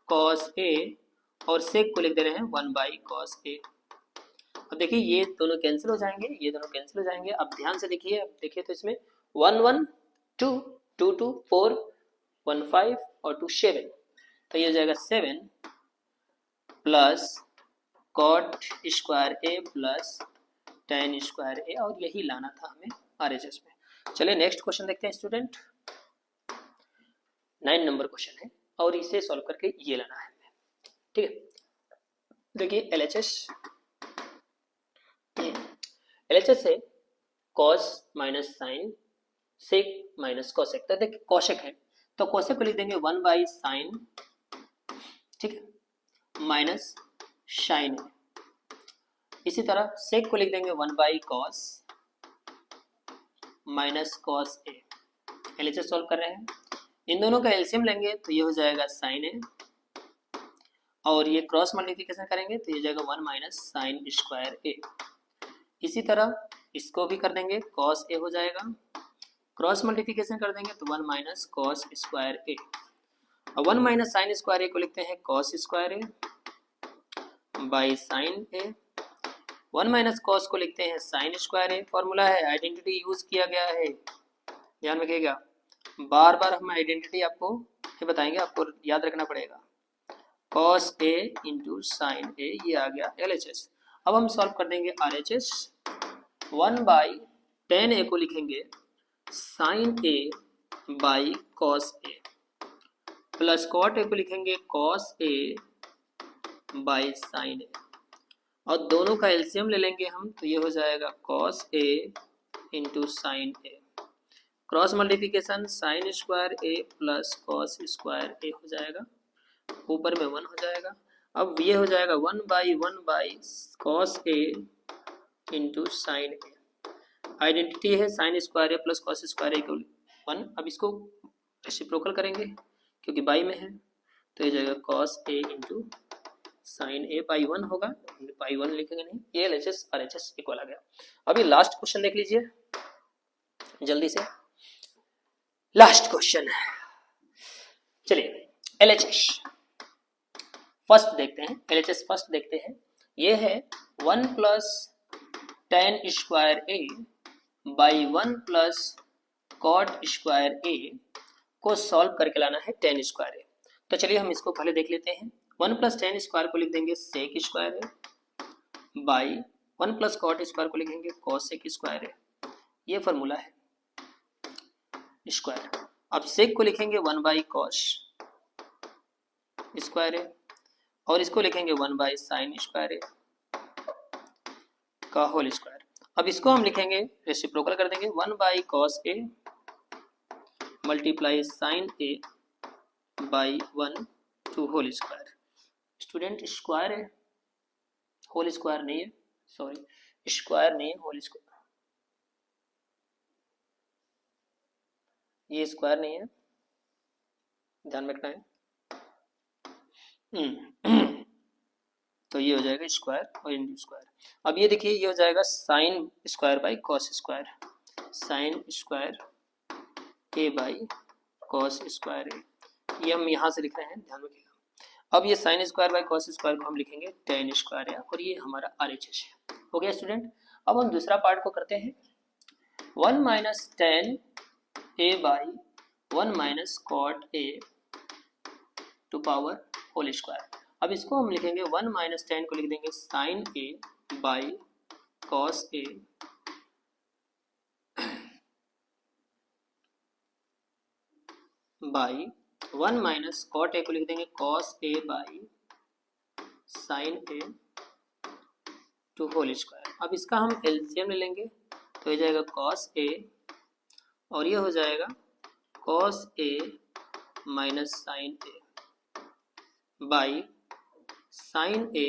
[SPEAKER 1] कॉस ए और सेक को लिख दे रहे हैं 1 बाई कॉस ए। अब देखिए ये दोनों कैंसिल हो जाएंगे, ये दोनों कैंसिल हो जाएंगे। अब ध्यान से देखिए, अब देखिए तो इसमें 1 1 2 2 2 4 1 5 और 2 7, तो ये हो जाएगा 7 plus cot square A plus ten square ए, और यही लाना था हमें RHS में। चलिए नेक्स्ट क्वेश्चन देखते हैं स्टूडेंट, 9 नंबर क्वेश्चन है, और इसे सॉल्व करके ये लाना है, ठीक है। देखिए LHS है cos minus sine sec minus cosec, तो देखिए कोसेक है तो कोसेक को लिख देंगे 1 बाई साइन, ठीक है, माइनस साइन है। इसी तरह सेक को लिख देंगे 1 by cos minus cos A. LHS solve कर रहे हैं, इन दोनों का एलसीएम लेंगे तो ये हो जाएगा साइन ए, और ये क्रॉस मल्टीप्लिकेशन करेंगे तो ये हो जाएगा 1 माइनस साइन स्क्वायर ए। इसी तरह इसको भी कर देंगे, कॉस ए हो जाएगा, क्रॉस मल्टीप्लिकेशन कर देंगे तो 1 माइनस कॉस स्क्वायर ए, और 1 माइनस साइन स्क्वायर ए को लिखते हैं cos square A by sine A, 1 minus cos को लिखते हैं साइन स्क्वायर ए। फॉर्मूला है, आइडेंटिटी यूज किया गया है, ध्यान रखिएगा, बार बार हम आइडेंटिटी आपको ये बताएंगे, आपको याद रखना पड़ेगा। कॉस ए इंटू साइन ए, ये आ गया LHS। अब हम सॉल्व कर देंगे RHS, 1 बाई tan a को लिखेंगे sin a by cos a plus cot a को लिखेंगे cos a by sin a, और दोनों का एलसीएम ले लेंगे हम, तो ये हो जाएगा cos a into sine a, cross multiplication sin square a plus cos square a हो जाएगा, ऊपर में 1 हो जाएगा। अब ये हो जाएगा 1 by cos a into sine a, identity है sin square a plus cos square a equal 1। अब इसको रेसिप्रोकल करेंगे क्योंकि बाई में है, तो ये जाएगा cos a into sine a by 1 होगा, बाई 1 लिखेंगे नहीं, ये LHS RHS इक्वल आ गया। अभी लास्ट क्वेश्चन देख लीजिए जल्दी से, लास्ट क्वेश्चन। चलिए LHS फर्स्ट देखते हैं, LHS फर्स्ट देखते हैं। ये है 1 plus tan square a by 1 plus cot square a को सॉल्व करके लाना है tan स्क्वायर a। तो चलिए हम इसको पहले देख लेते हैं। 1 प्लस tan स्क्वायर को लिख देंगे sec square a by 1 plus cot square को लिखेंगे cosec स्क्वायर a, ये फॉर्मूला है स्क्वायर। अब sec को लिखेंगे 1 बाई cos स्क्वायर a और इसको लिखेंगे 1 बाई साइन स्क्वायर a का होल स्क्वायर। अब इसको हम लिखेंगे रेसिप्रोकल कर देंगे 1 by cos a multiply sine a by 1 to whole square. Student square है, होल स्क्वायर नहीं है, सॉरी स्क्वायर नहीं है, होल स्क्वायर, ये स्क्वायर नहीं है, ध्यान में रखना है। तो ये हो जाएगा स्क्वायर और इंटू स्क्वायर। अब ये देखिए ये हो जाएगा sine square by cos square, sine square A by cos square A, ये हम यहाँ से लिख रहे हैं, ध्यान रखिएगा। अब ये sign square by cos square को हम लिखेंगे tan स्क्वायर है, और ये हमारा RHS है। हो गया स्टूडेंट। अब हम दूसरा पार्ट को करते हैं। 1 minus tan a by 1 minus cot a to power whole square. अब इसको हम लिखेंगे 1 माइनस tan को लिख देंगे sine a by cos a by 1 minus cot a को लिख देंगे cos a by sine a to whole square. अब इसका हम एलसीएम ले लेंगे, तो हो जाएगा cos a और ये हो जाएगा cos a minus sine a by sine a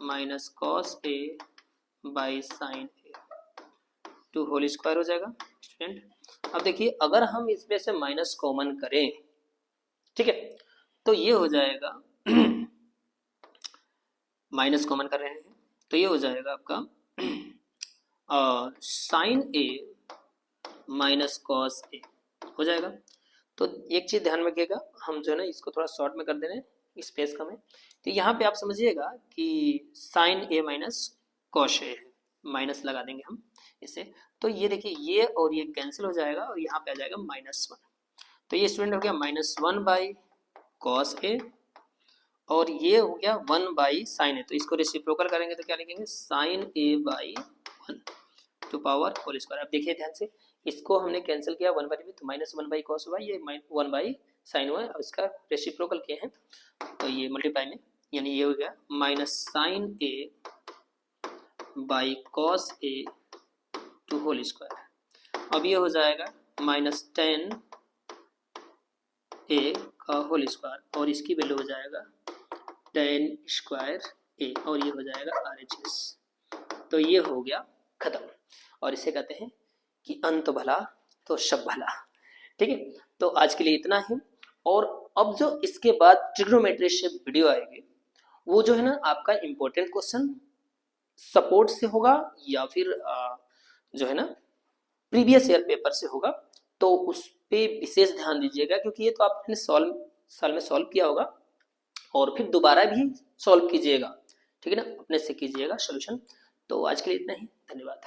[SPEAKER 1] minus cos a by sine a to whole square हो जाएगा स्टूडेंट। अब देखिए अगर हम इसमें से माइनस कॉमन करें, ठीक है, तो ये हो जाएगा माइनस कॉमन कर रहे हैं, तो ये हो जाएगा आपका साइन ए माइनस कॉस ए हो जाएगा। तो एक चीज ध्यान में रखिएगा, हम जो है ना इसको थोड़ा शॉर्ट में कर दे रहे हैं, स्पेस कम है, तो यहाँ पे आप समझिएगा कि साइन ए माइनस कॉस ए है, माइनस लगा देंगे हम इसे, तो ये देखिए ये और ये कैंसिल हो जाएगा और यहाँ पे आ जाएगा -1। तो ये स्टूडेंट हो गया -1 बाई कॉस ए और ये हो गया 1 बाई साइन ए। तो इसको रेसिप्रोकल करेंगे तो क्या लिखेंगे sine A by 1 to power whole square. अब देखिए ध्यान से, इसको हमने कैंसिल किया 1 बाई, तो -1 बाई कॉस हुआ, ये 1 बाई साइन हुआ, और इसका रेसिप्रोकल किए हैं तो ये मल्टीप्लाई में, यानी ये हो गया minus sine A by cos A to whole square. अब ये हो जाएगा -10 ए का होल स्क्वायर और इसकी वैल्यू हो जाएगा tan स्क्वायर ए और ये हो जाएगा RHS। तो ये हो गया खत्म, और इसे कहते हैं कि अंत भला तो सब भला। ठीक है, तो आज के लिए इतना ही। और अब जो इसके बाद ट्रिग्नोमेट्री से वीडियो आएगी वो जो है ना आपका इंपॉर्टेंट क्वेश्चन सपोर्ट से होगा या फिर जो है ना प्रीवियस ईयर पेपर से होगा, तो उस पे विशेष ध्यान दीजिएगा, क्योंकि ये तो आपने साल में सॉल्व किया होगा और फिर दोबारा भी सॉल्व कीजिएगा, ठीक है ना, अपने से कीजिएगा सॉल्यूशन। तो आज के लिए इतना ही, धन्यवाद।